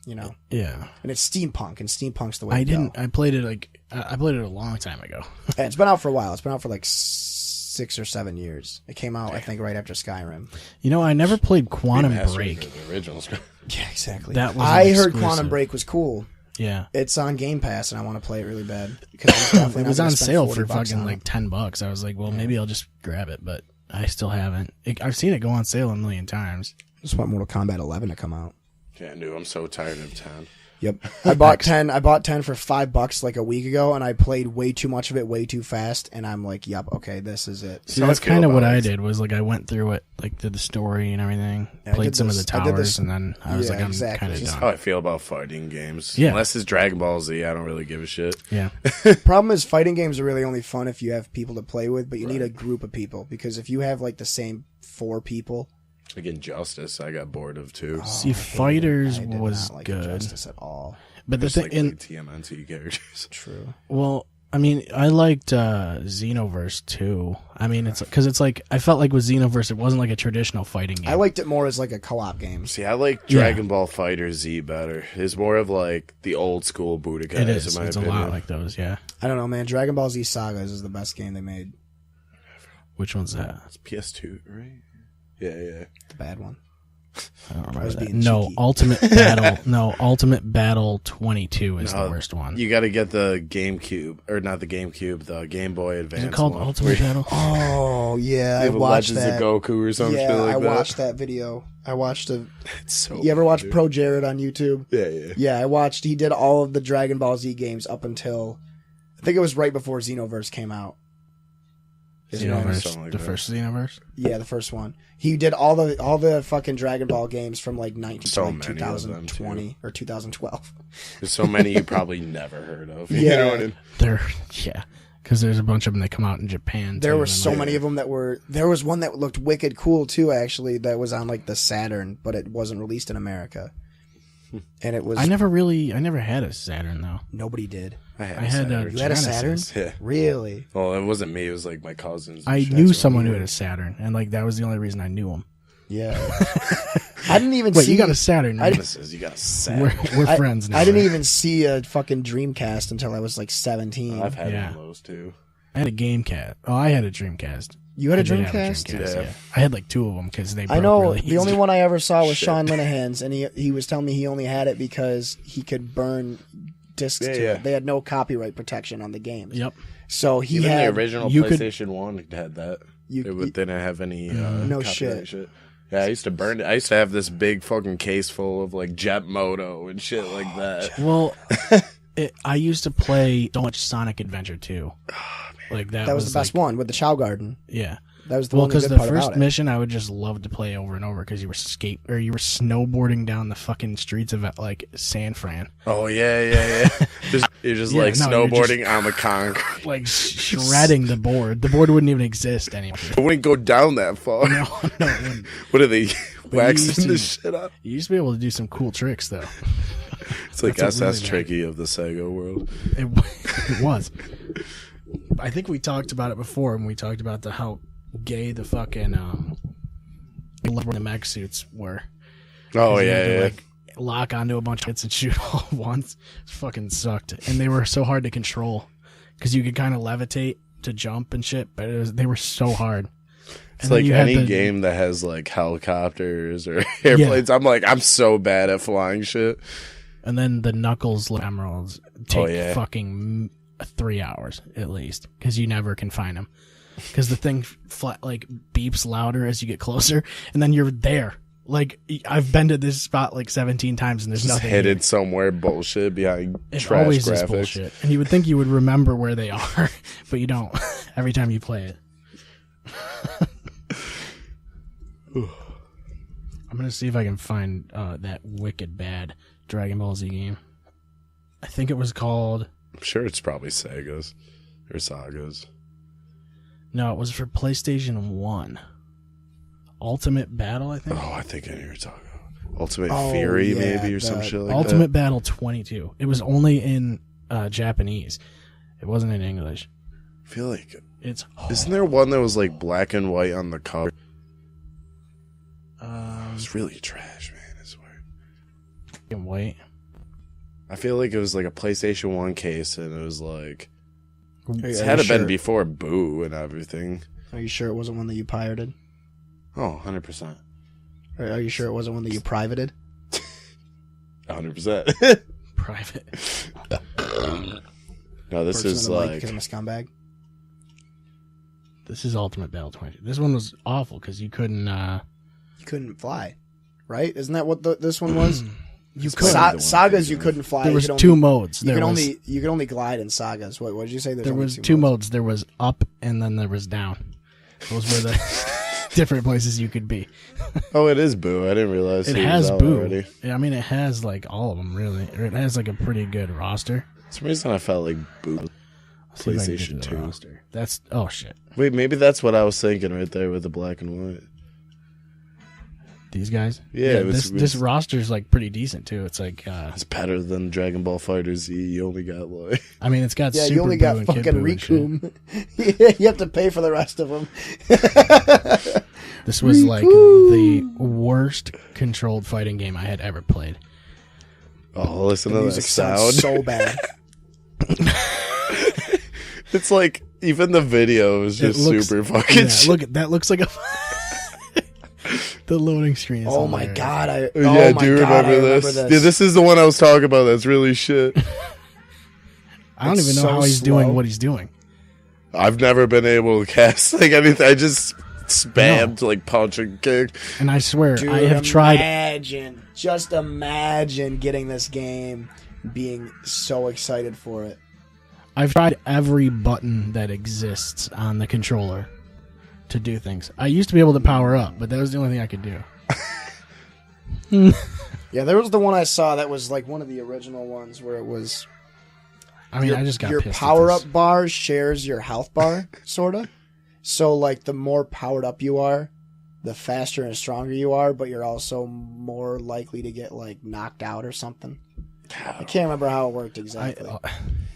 You know, Yeah. and it's steampunk, and steampunk's the way. I to didn't. Go. I played it like I played it a long time ago. Yeah, it's been out for a while. It's been out for like 6 or 7 years. It came out, I think, right after Skyrim. You know, I never played Quantum Remastered Break. The originals. Yeah, exactly. That was I an heard exclusive. Quantum Break was cool. Yeah. It's on Game Pass, and I want to play it really bad because It was on sale for fucking like $10. I was like, well, maybe I'll just grab it, but I still haven't. I've seen it go on sale a million times. Just want Mortal Kombat 11 to come out. Yeah, dude, I'm so tired of 10. Yep. I bought 10 for $5 like a week ago, and I played way too much of it way too fast, and I'm like, yep, okay, this is it. See, that's kind of what I did, was like I went through it, like did the story and everything, played some of the towers, and then I was like, I'm kind of That's done. how I feel about fighting games. Yeah. Unless it's Dragon Ball Z, I don't really give a shit. Yeah. Problem is, fighting games are really only fun if you have people to play with, but you need a group of people, because if you have like the same 4 people... Like Injustice, I got bored of too. See, Fighters I did was not like good. Injustice at all. But the Just thing, like in, TMNT characters. True. well, I mean, I liked Xenoverse too. I mean, it's because it's like I felt like with Xenoverse, it wasn't like a traditional fighting game. I liked it more as like a co-op game. See, I like Dragon Ball Fighter Z better. It's more of like the old school Budokai. it is. In my It's opinion. a lot like those. Yeah. I don't know, man. Dragon Ball Z Sagas is the best game they made. Which one's that? It's PS2, right? Yeah. The bad one. I don't I remember was that. being No, cheeky. Ultimate Battle. No, Ultimate Battle 22 is the No, worst one. You got to get the GameCube, or not the GameCube, the Game Boy Advance. Is it called one. Ultimate Battle? Oh yeah, I They have watched Legends that. of Goku or some Yeah, shit like I that. watched that video. I watched a. It's so You ever watch weird. Pro Jared on YouTube? Yeah. Yeah, I watched. He did all of the Dragon Ball Z games up until, I think it was right before Xenoverse came out. Xenoverse, something like the that. first Xenoverse. Yeah, the first one. He did all the fucking Dragon Ball games from like 19 So like many of them, 2020 or 2012. There's so many you probably never heard of. You Yeah. know what I mean? Yeah, because there's a bunch of them that come out in Japan. There too, were and, so like, many of them that were. There was one that looked wicked cool too. Actually, that was on like the Saturn, but it wasn't released in America. And it was. I never had a Saturn though. Nobody did. I had a You had a Saturn? Genesis. Yeah. Really? Well, it wasn't me. It was like my cousins. and I shit, knew so- someone who had a Saturn, and like that was the only reason I knew him. Yeah. I didn't even Wait, see. you got a Saturn? Right? Genesis, you got a set. We're friends now. I didn't right? even see a fucking Dreamcast until I was like 17. I've had Yeah. one of those too. I had a Gamecast. Oh, I had a Dreamcast. You had a I did have Dreamcast? Yeah. I had like 2 of them because they. I broke know really the easy. only one I ever saw was Shit. Sean Linehan's, and he was telling me he only had it because he could burn discs to Yeah. it. They had no copyright protection on the games. Yep. So he Even had the original you could- PlayStation 1 had that. You- It didn't have any No copyright shit. Yeah, I used to burn it. I used to have this big fucking case full of like Jet Moto and shit like that. Well, I used to play so much Sonic Adventure 2. Like that was the best one with the Chow Garden. Yeah. That was the Well, one because good the part first about it. mission I would just love to play over and over because you were you were snowboarding down the fucking streets of like San Fran, Oh yeah. You're just Yeah, like no, you're snowboarding on the concrete. like shredding the board. The board wouldn't even exist anymore. I wouldn't go down that far. No, it wouldn't. What are they used waxing to- this shit up? You used to be able to do some cool tricks though. It's like That's what SS really Tricky of the Sega world. It was. I think we talked about it before, and we talked about how gay the fucking the mech suits were. Oh You had to, yeah. like, lock onto a bunch of hits and shoot all at once. It fucking sucked, and they were so hard to control because you could kind of levitate to jump and shit, but they were so hard. It's And then like you had any the- game that has like helicopters or airplanes. I'm so bad at flying shit. And then the Knuckles Emeralds take yeah. fucking 3 hours at least because you never can find them because the thing like beeps louder as you get closer, and then you're there. Like I've been to this spot like 17 times and there's Just nothing hidden here. somewhere bullshit behind It trash always is graphics. bullshit, and you would think you would remember where they are, but you don't. Every time you play it. I'm gonna see if I can find that wicked bad Dragon Ball Z game. I think it was called. I'm sure it's probably Sega's or Saga's. No, it was for PlayStation 1. Ultimate Battle, I think. Oh, I think I know what you're talking about. Ultimate Oh, Fury, yeah, maybe, or some the shit like Ultimate Battle 22. It was only in Japanese. It wasn't in English. that. I feel like It's isn't there one that was like black and white on the cover? It's really trash, man. I swear. in white. I feel like it was like a PlayStation 1 case, and it was like it Are had you to been sure? before Boo and everything. Are you sure it wasn't one that you pirated? Oh, 100%. Or are you sure it wasn't one that you privated? 100%. Private. No, this Person is in the mic like because I'm a scumbag. This is Ultimate Battle 22. This one was awful because you couldn't. You couldn't fly, right? Isn't that what this one was? You could. Sagas you couldn't fly. There You was could two only- modes. You could only glide in Sagas. What did you say? There was two modes. There was up and then there was down. Those were the different places you could be. Oh, it is Boo. I didn't realize It he has was out Boo. already. I mean, it has like all of them really. It has like a pretty good roster. For some reason, I felt like Boo. See if I can get to PlayStation the 2. roster. That's shit. Wait, maybe that's what I was thinking right there with the black and white. These guys. Yeah, this roster's like pretty decent too. It's like It's better than Dragon Ball Fighter Z. You only got like I mean, it's got Yeah, Super you only Boo got and fucking Kid Boo and shit. Riku. You have to pay for the rest of them. This was like the worst controlled fighting game I had ever played. oh, listen to that Music sound. sounds so bad. It's like even the video is just super fucking. Yeah, look at that. Looks like a. The loading screen. Is Oh my hilarious. god! Yeah, oh my do you god, I remember this? Yeah, this is the one I was talking about. That's really shit. I don't It's even know so how he's slow. doing what he's doing. I've never been able to cast like anything. I just spammed like punch and kick. And I swear, Dude, I have tried. Just imagine getting this game, being so excited for it. I've tried every button that exists on the controller to do things. I used to be able to power up, but that was the only thing I could do. Yeah, there was the one I saw that was like one of the original ones where it was I mean, I just got your pissed. power at up bar shares your health bar, sorta. So like the more powered up you are, the faster and stronger you are, but you're also more likely to get like knocked out or something. I can't remember how it worked exactly.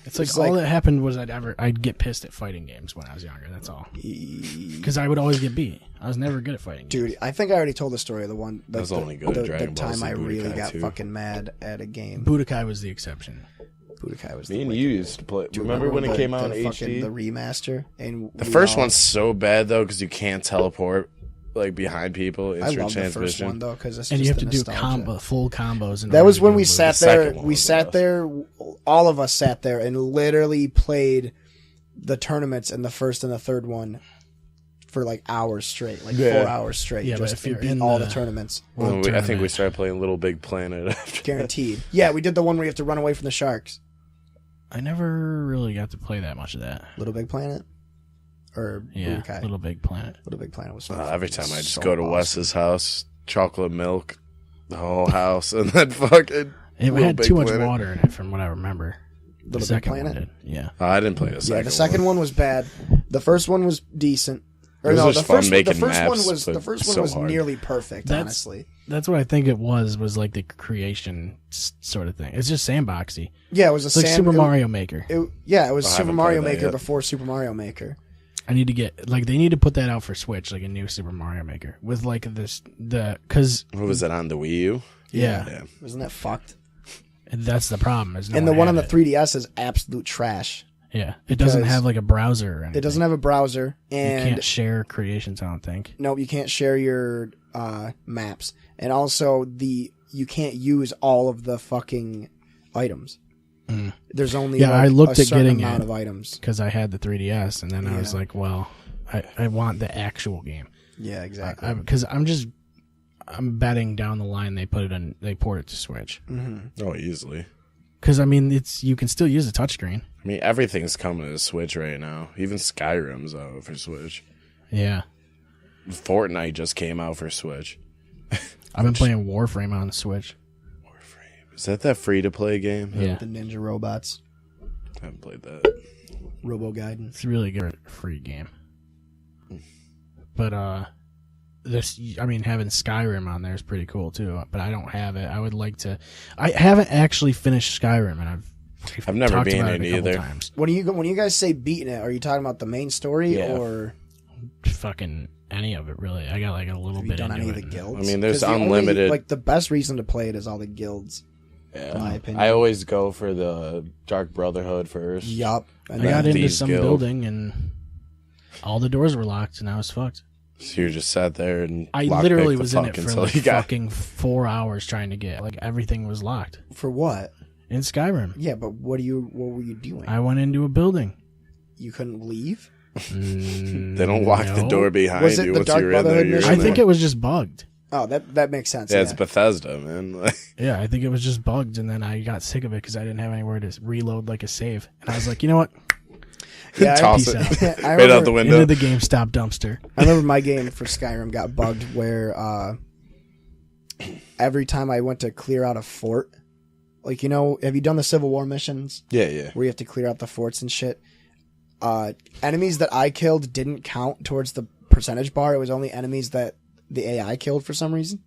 It's like It's all like- that happened was I'd get pissed at fighting games when I was younger. That's all. Because I would always get beat. I was never good at fighting games. Dude, I think I already told the story of the one. I was only good at Dragon the Ball time Z I really Budokai got 2. fucking mad at a game. Budokai was the exception. Budokai was Me the and wicked- you used to play. Do you Remember when it the- came out the in fucking- the HD? remaster? And The we first all- one's so bad though because you can't teleport like behind people. I Instant love the first transmission. one though because it's And just you have to the do nostalgia. full combos. That was when we sat The there. second one We was the sat best. there. All of us sat there and literally played the tournaments in the first and the third one for like hours straight, like Yeah. 4 hours straight. Yeah, but just if you're beat in all the- the tournaments, Well, I think we tournament. started playing Little Big Planet after. guaranteed. Yeah, we did the one where you have to run away from the sharks. I never really got to play that much of that. Little Big Planet, or Yeah, Budokai? Little Big Planet. Little Big Planet was fun. Every time I just So go to awesome. Wes's house, chocolate milk, the whole house, and then fucking. It Little had Big too much Planet. water in it, from what I remember. Little The Big second Planet? one did. Yeah. I didn't play the second. Yeah, the second one was bad. The first one was decent. Or It was no, just the fun first, making the first one maps, was but the first it's one so was hard. nearly perfect. That's- Honestly, That's what I think it was like the creation sort of thing. It's just sandboxy. yeah, it was a It's like Super Mario Maker. It was I Super haven't Mario played that Maker yet. before Super Mario Maker. I need to get, like, they need to put that out for Switch, like a new Super Mario Maker. With, like, because, What was it on the Wii U? yeah, Yeah. Wasn't that fucked? that's the problem. Is no And the one on the had it. 3DS is absolute trash. Yeah, it doesn't because have, like, a browser or anything. It doesn't have a browser, You and can't share creations, I don't think. no, you can't share your maps, and also you can't use all of the fucking items. There's only Yeah, I looked a at certain getting amount it. of items. Because I had the 3DS, and then I was Yeah. like, well, I want the actual game. Yeah, exactly. Because I'm betting down the line they port it to Switch. Oh, easily. Because, I mean, you can still use a touchscreen. I mean, everything's coming to Switch right now. Even Skyrim's out for Switch. Yeah. Fortnite just came out for Switch. I've been playing Warframe on the Switch. Is that free-to-play game? Yeah. The Ninja Robots, I haven't played that. Robo Gaiden. It's a really good free game. But, having Skyrim on there is pretty cool, too. But I don't have it. I would like to. I haven't actually finished Skyrim, and I've never talked been about in it a couple either. times. When you guys say beating it, are you talking about the main story Yeah. or Fucking any of it, really. I got like a little have you bit done into any of it. the guilds? I mean, there's 'Cause the only, unlimited- like the best reason to play it is all the guilds. Yeah. In my opinion. I always go for the Dark Brotherhood first. Yup. And I got then- into Thieves some Guild. building, and all the doors were locked, and I was fucked. So you just sat there and I lockpicked literally the was in it fuck for until like you got- fucking 4 hours trying to get, like, everything was locked for what? in Skyrim. Yeah, but what were you doing? I went into a building. You couldn't leave? They don't lock the No. door behind Was it you the once Dark you're in there. Brotherhood You're mission? I in think there. it was just bugged. Oh, that makes sense. Yeah, it's Bethesda, man. Like, Yeah, I think it was just bugged, and then I got sick of it because I didn't have anywhere to reload like a save. And I was like, you know what? Yeah, toss peace it out. I right out the window. Into the GameStop dumpster. I remember my game for Skyrim got bugged where every time I went to clear out a fort, like, you know, have you done the Civil War missions? Yeah. Where you have to clear out the forts and shit. Enemies that I killed didn't count towards the percentage bar. It was only enemies that the AI killed for some reason.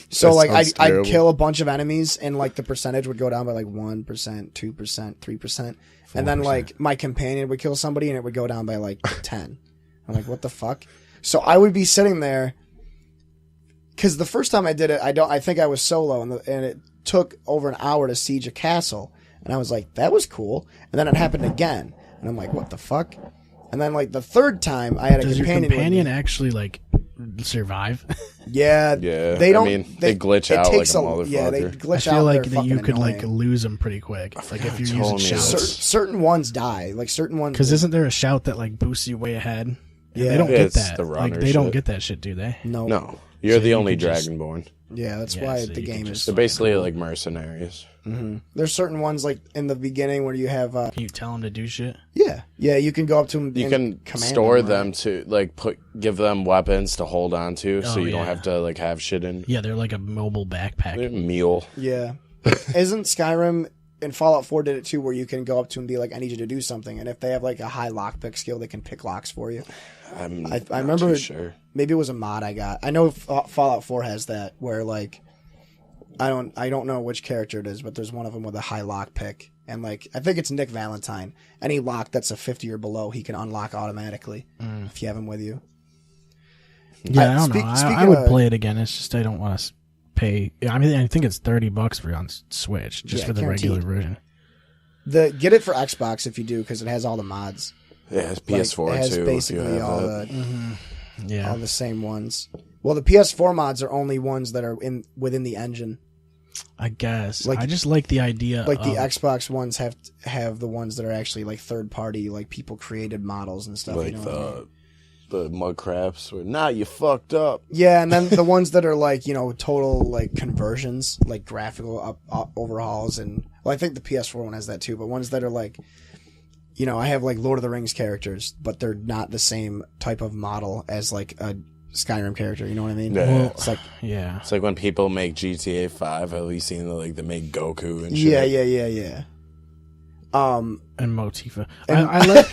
So like I'd kill a bunch of enemies and like the percentage would go down by like 1%, 2%, 3%. And then like my companion would kill somebody and it would go down by like 10. I'm like, what the fuck? So I would be sitting there because the first time I did it, I think I was solo and it took over an hour to siege a castle. And I was like, that was cool. And then it happened again. And I'm like, what the fuck? And then like the third time I had a Does companion. your companion actually like survive? Yeah. They don't. I mean, they glitch out like a motherfucker. Yeah, they glitch I feel out. like They're that you fucking could annoying. like lose them pretty quick. Like if you're using told me shouts. that. Certain ones die. Like certain ones. Because isn't there a shout that like boosts you way ahead? And Yeah. they don't Yeah, get it's that. the Like runner they don't shit. get that shit, do they? No. You're So the you only could just- Dragonborn. Yeah, that's Yeah, why so the you game can is. just- They're basically like mercenaries. There's certain ones like in the beginning where you have. Can you tell them to do shit? Yeah, you can go up to them. You and can command store them, them right? to like give them weapons to hold on to, so Oh, you don't yeah. have to like have shit in Yeah, they're like a mobile backpack. meal. Yeah, isn't Skyrim and Fallout 4 did it too, where you can go up to them and be like, "I need you to do something," and if they have like a high lockpick skill, they can pick locks for you. I I remember too sure. maybe it was a mod I got. I know Fallout 4 has that where like I don't know which character it is, but there's one of them with a high lock pick, and like I think it's Nick Valentine. Any lock that's a 50 or below, he can unlock automatically if you have him with you. Yeah, I don't know. speaking I would of- play it again. It's just I don't want to pay. I mean, I think it's $30 for on Switch just Yeah, for the guaranteed. regular version. Get it for Xbox if you do, because it has all the mods. Yeah, it's Like, PS4 it has too. If you basically have all that. Yeah, all the same ones. Well, the PS4 mods are only ones that are within the engine. I guess. like- I just like the idea. Like the of, Xbox ones have the ones that are actually like third party, like people created models and stuff. Like you know what I mean? the mud crafts. Where nah, you fucked up. Yeah, and then the ones that are like, you know, total like conversions, like graphical overhauls, and well, I think the PS4 one has that too. But ones that are like, you know, I have like Lord of the Rings characters, but they're not the same type of model as like a Skyrim character. You know what I mean? Yeah. Well, It's like yeah. It's like when people make GTA 5. Have you seen they make Goku and shit? yeah. And Motifa. And- I like.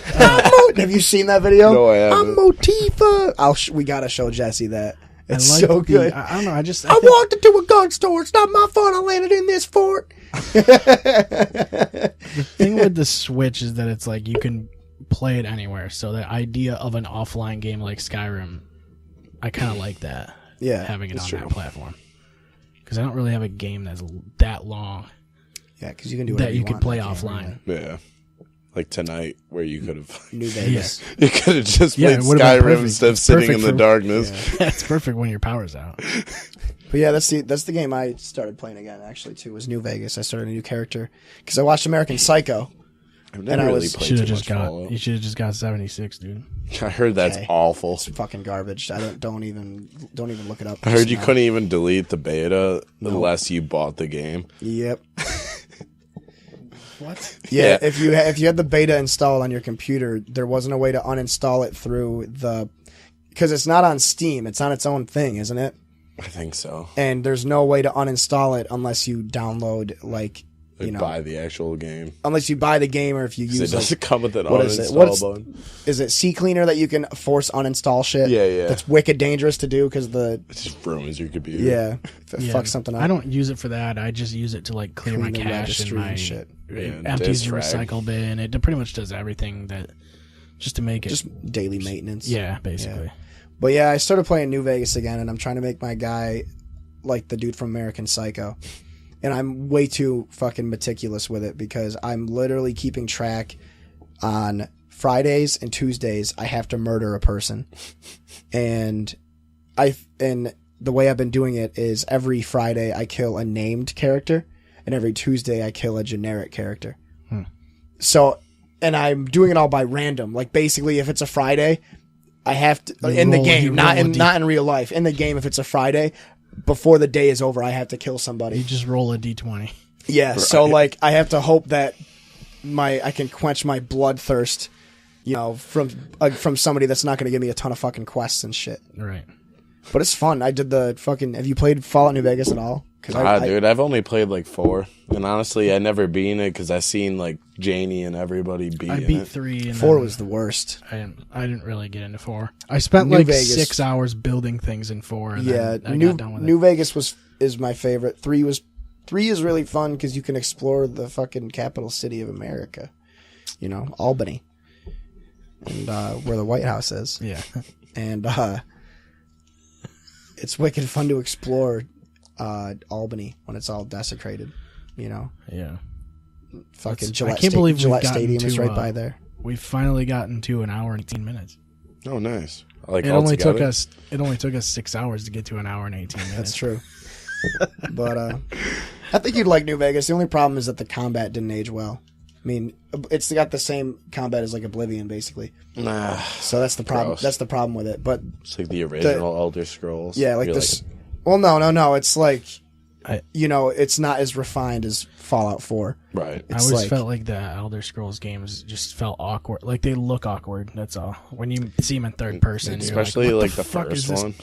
Have you seen that video? No, I haven't. I'm Motifa. We gotta show Jesse that. It's I like so good. I don't know. I just. I think- walked into a gun store. It's not my fault I landed in this fort. The thing with the Switch is that it's like you can play it anywhere. So the idea of an offline game like Skyrim, I kind of like that. Yeah, having it on true. that platform. Because I don't really have a game that's that long Yeah, because you can do whatever that you could want in play that game, offline. right? Yeah. Like tonight, where you could have. New Vegas. You could have just Yeah, played it would've been Skyrim perfect. instead of sitting Perfect in the for- darkness. It's perfect when your power's out. But yeah, that's the game I started playing again. Actually, too, was New Vegas. I started a new character because I watched American Psycho. I've And never I really was- played Should too have just much got. Fallout. You should have just got 76, dude. I heard that's Okay. awful. It's fucking garbage. I don't even look it up. I heard Just you now. couldn't even delete the beta unless you bought the game. Yep. What? Yeah, Yeah. if you had the beta installed on your computer, there wasn't a way to uninstall it through because it's not on Steam. It's on its own thing, isn't it? I think so. And there's no way to uninstall it unless you download Buy the actual game. unless you buy the game or if you 'Cause use it doesn't come with an what is it? uninstall button. Is it CCleaner that you can force uninstall shit? Yeah. That's wicked dangerous to do because It just ruins your computer. if it fucks something up. I don't use it for that. I just use it to like clear my Clean the cache and registry my and shit. It Yeah, empties your disk frag. recycle bin. It pretty much does everything that just to make it. Just daily maintenance. yeah, basically. But yeah, I started playing New Vegas again, and I'm trying to make my guy like the dude from American Psycho. And I'm way too fucking meticulous with it because I'm literally keeping track on Fridays and Tuesdays. I have to murder a person, and the way I've been doing it is every Friday I kill a named character, and every Tuesday I kill a generic character. So, and I'm doing it all by random. Like basically, if it's a Friday, I have to You in the roll- game, you not roll in a D- not in real life. In the game, if it's a Friday, before the day is over, I have to kill somebody. You just roll a d20. Yeah, so like I have to hope that I can quench my bloodthirst, from somebody that's not going to give me a ton of fucking quests and shit. Right. But it's fun. I did the fucking. Have you played Fallout New Vegas at all? Dude, I've only played like 4, and honestly, I never beaten it because I seen like Janie and everybody beating I beat it. 3. And 4 then was the worst. I didn't really get into 4. I spent New like Vegas. 6 hours building things in 4. And Yeah, then I New got done with New it. Vegas is my favorite. 3 is really fun because you can explore the fucking capital city of America, Albany, and where the White House is. Yeah. And it's wicked fun to explore Albany when it's all desecrated. Yeah. Fucking I Gillette, can't believe we've Gillette gotten Stadium is to, right by there. We've finally gotten to an hour and 18 minutes. Oh, nice. Like It only took altogether? us 6 hours to get to an hour and 18 minutes. That's true. But I think you'd like New Vegas. The only problem is that the combat didn't age well. I mean, it's got the same combat as like Oblivion, basically. Nah, So that's the problem. Gross. That's the problem with it. But it's like the original Elder Scrolls. yeah, like You're this. Well, no. It's like, I- it's not as refined as Fallout 4. right. I It's always like- felt like the Elder Scrolls games just felt awkward. Like they look awkward. That's all. When you see them in third person, Especially you're like what the fuck is first this? one.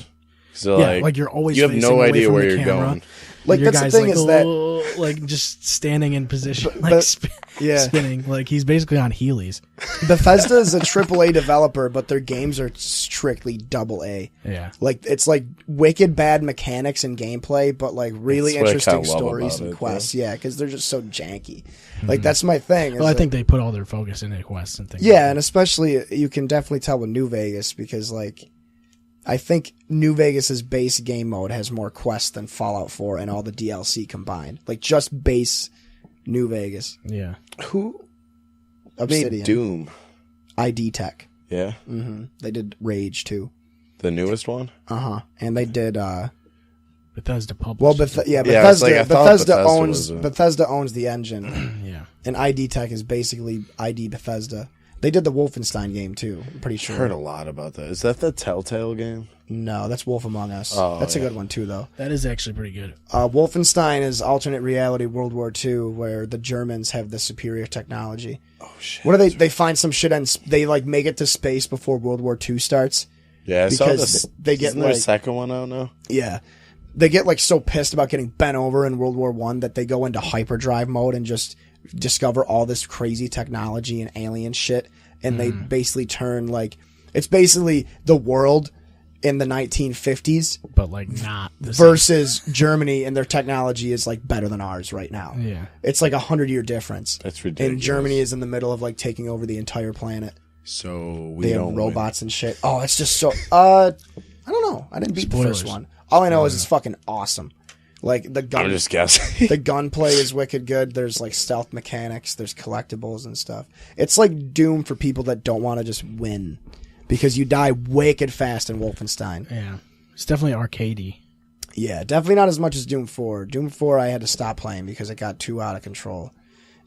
So Yeah, like you're always you have facing no away idea from where the you're camera. going. Like Your that's the guy's thing like, is that "Oh," like just standing in position, like But- yeah. spinning. Like he's basically on Heelys. Bethesda is a AAA developer, but their games are strictly AA. Yeah. Like it's like wicked bad mechanics and gameplay, but like really That's what I interesting kinda love stories about and it, quests. Yeah, because they're just so janky. Like that's my thing. is Well, I that- think they put all their focus into quests and things. Yeah, like and especially you can definitely tell with New Vegas because like I think New Vegas's base game mode has more quests than Fallout 4 and all the DLC combined. Like just base New Vegas. that. Yeah. Who Obsidian. made Doom? ID Tech. Yeah, They did Rage too. the newest one. And they did Bethesda published. well, it. Yeah, Bethesda. it's like I thought Bethesda Bethesda owns was the engine, Yeah. and ID Tech is basically ID Bethesda. They did the Wolfenstein game too. I'm pretty sure. Heard a lot about that. Is that the Telltale game? No, that's Wolf Among Us. Oh, That's a yeah. good one too, though. That is actually pretty good. Wolfenstein is alternate reality World War II, where the Germans have the superior technology. Oh shit! What do they find some shit and they like make it to space before World War II starts? Yeah, I saw because this. they get, Isn't there a like- second one out now? Yeah. They get like so pissed about getting bent over in World War One that they go into hyperdrive mode and just discover all this crazy technology and alien shit. And they basically turn like it's basically the world in the 1950s But like not the same. versus Germany, and their technology is like better than ours right now. Yeah. It's like 100-year difference. That's ridiculous. And Germany is in the middle of like taking over the entire planet. So we They have don't robots and shit. Oh, it's just so. I don't know. I didn't beat the Spoilers. first one. All I know is it's fucking awesome. Like the Win. gun, I'm just guessing. the gunplay is wicked good. There's like stealth mechanics. There's collectibles and stuff. It's like Doom for people that don't want to just win, because you die wicked fast in Wolfenstein. Yeah. It's definitely arcadey. Yeah, definitely not as much as Doom 4. Doom 4 I had to stop playing because it got too out of control.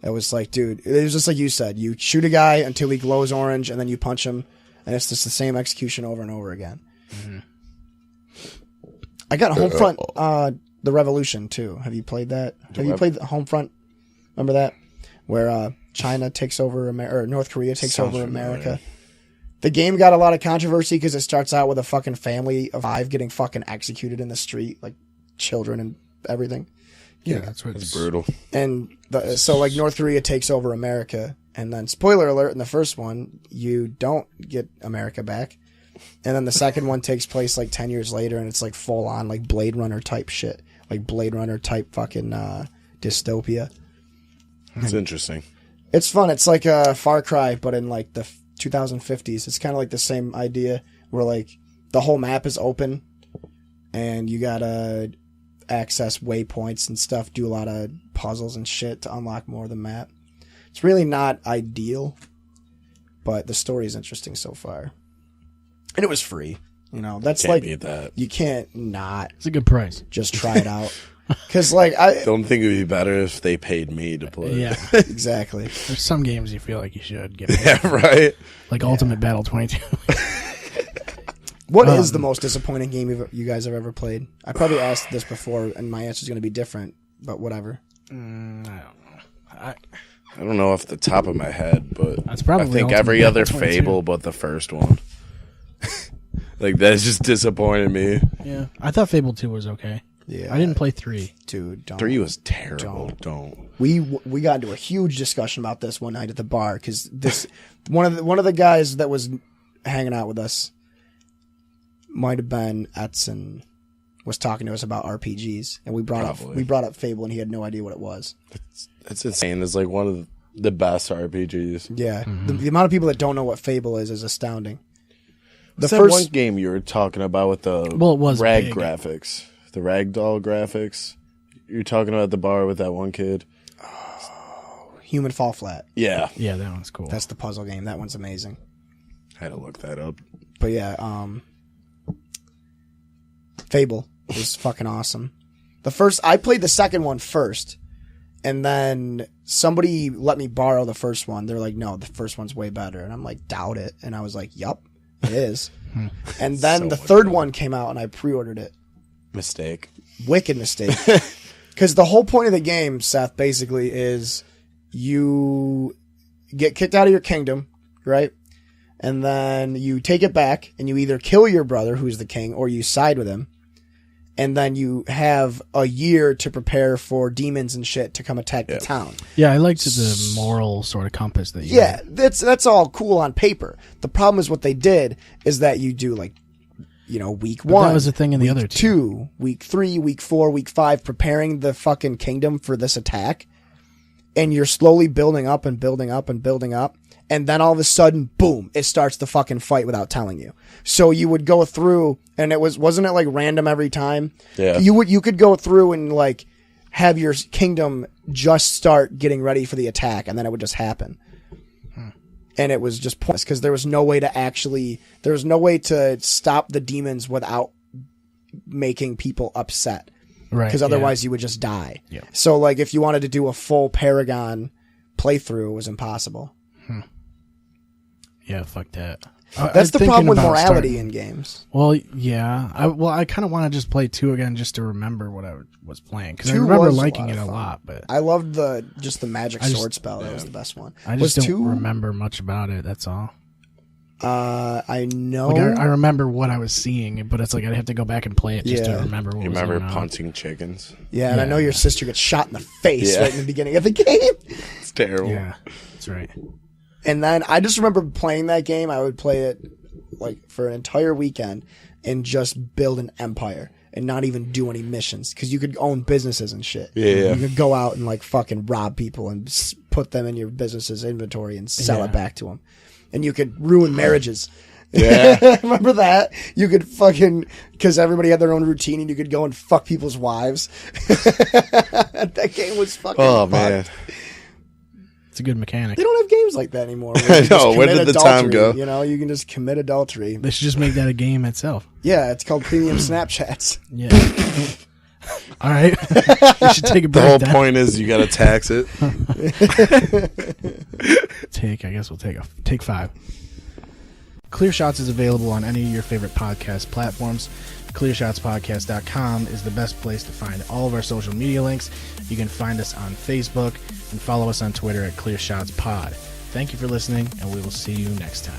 It was like, dude, it was just like you said. You shoot a guy until he glows orange, and then you punch him, and it's just the same execution over and over again. I got Homefront, The Revolution, too. Have you played that? Have you played Homefront? Remember that? Where China takes over, or North Korea takes Sounds over familiar. America. The game got a lot of controversy because it starts out with a fucking family of 5 getting fucking executed in the street, like children and everything. Yeah, that's what It's brutal. And so like North Korea takes over America, and then spoiler alert, in the first one you don't get America back, and then the second one takes place like 10 years later, and it's like full on like Blade Runner type shit, like Blade Runner type fucking dystopia. It's interesting. It's fun. It's like a Far Cry, but in like the 2050s. It's kind of like the same idea where like the whole map is open, and you gotta access waypoints and stuff, do a lot of puzzles and shit to unlock more of the map. It's really not ideal, but the story is interesting so far. And it was free. You know, that's Can't like, beat that. you can't not It's a good price. just try it out. Because, like, I. Don't think it would be better if they paid me to play. Yeah. Exactly. There's some games you feel like you should get. Yeah, right. Like Ultimate Battle 22. What is the most disappointing game you guys have ever played? I probably asked this before, and my answer is going to be different, but whatever. I don't know. I don't know off the top of my head, but That's probably I think Ultimate every other Team 22. Fable but the first one. Like, that just disappointed me. Yeah, I thought Fable 2 was okay. Yeah, I didn't play 3. Dude, don't. 3 was terrible. Don't. We got into a huge discussion about this one night at the bar because this one of the guys that was hanging out with us might have been Edson, was talking to us about RPGs, and we brought up Fable, and he had no idea what it was. It's insane. It's like one of the best RPGs. Yeah, the amount of people that don't know what Fable is astounding. What's that one game you were talking about with the it was rag big. graphics, the ragdoll graphics? You're talking about at the bar with that one kid. Human Fall Flat. Yeah, Yeah, that one's cool. That's the puzzle game. That one's amazing. I had to look that up. But yeah, Fable was fucking awesome. I played the second one first, and then somebody let me borrow the first one. They're like, no, the first one's way better. And I'm like, doubt it. And I was like, yup, it is. And then So the much third better. one came out, and I pre-ordered it. Mistake. Wicked mistake. Because the whole point of the game, Seth, basically is you get kicked out of your kingdom, right? And then you take it back, and you either kill your brother, who's the king, or you side with him. And then you have a year to prepare for demons and shit to come attack the town. Yeah, I liked the moral sort of compass that you Yeah, had. that's all cool on paper. The problem is what they did is that you do like, week But one. that was the thing in the week other two. 2, week 3, week 4, week 5, preparing the fucking kingdom for this attack. And you're slowly building up and building up and building up. And then all of a sudden, boom, it starts the fucking fight without telling you. So you would go through, and wasn't it like random every time? Yeah. You could go through and like have your kingdom just start getting ready for the attack, and then it would just happen. And it was just pointless because there was no way to stop the demons without making people upset. Right. Because otherwise you would just die. Yeah. So like if you wanted to do a full Paragon playthrough, it was impossible. Yeah, fuck that. That's the I'm problem thinking with about morality starting- in games. Well, yeah. I kind of want to just play 2 again just to remember what I was playing. Because I 2 remember was a liking lot it of a fun. lot, but I loved just the magic I just- sword spell. That was the best one. I was just don't 2, remember much about it. That's all. I know. Like I remember what I was seeing, but it's like I'd have to go back and play it just to Yeah. remember what You was remember going on. punching chickens? Yeah, and I Yeah. know your sister gets shot in the face Yeah. right in the beginning of the game. It's terrible. Yeah, that's right. And then I just remember playing that game. I would play it like for an entire weekend and just build an empire and not even do any missions because you could own businesses and shit. Yeah. You could go out and like fucking rob people and put them in your business's inventory and sell it back to them. And you could ruin marriages. Yeah. Remember that? You could fucking, because everybody had their own routine and you could go and fuck people's wives. That game was fucking Oh, fun. man. It's a good mechanic. They don't have games like that anymore. where I you just know, where commit did the time adultery, go? You can just commit adultery. They should just make that a game itself. Yeah, it's called Premium Snapchats. Yeah. All right. We should take a The break. whole then. point is you got to tax it. I guess we'll take 5. Clear Shots is available on any of your favorite podcast platforms. ClearShotsPodcast.com is the best place to find all of our social media links. You can find us on Facebook and follow us on Twitter at ClearShotsPod. Thank you for listening, and we will see you next time.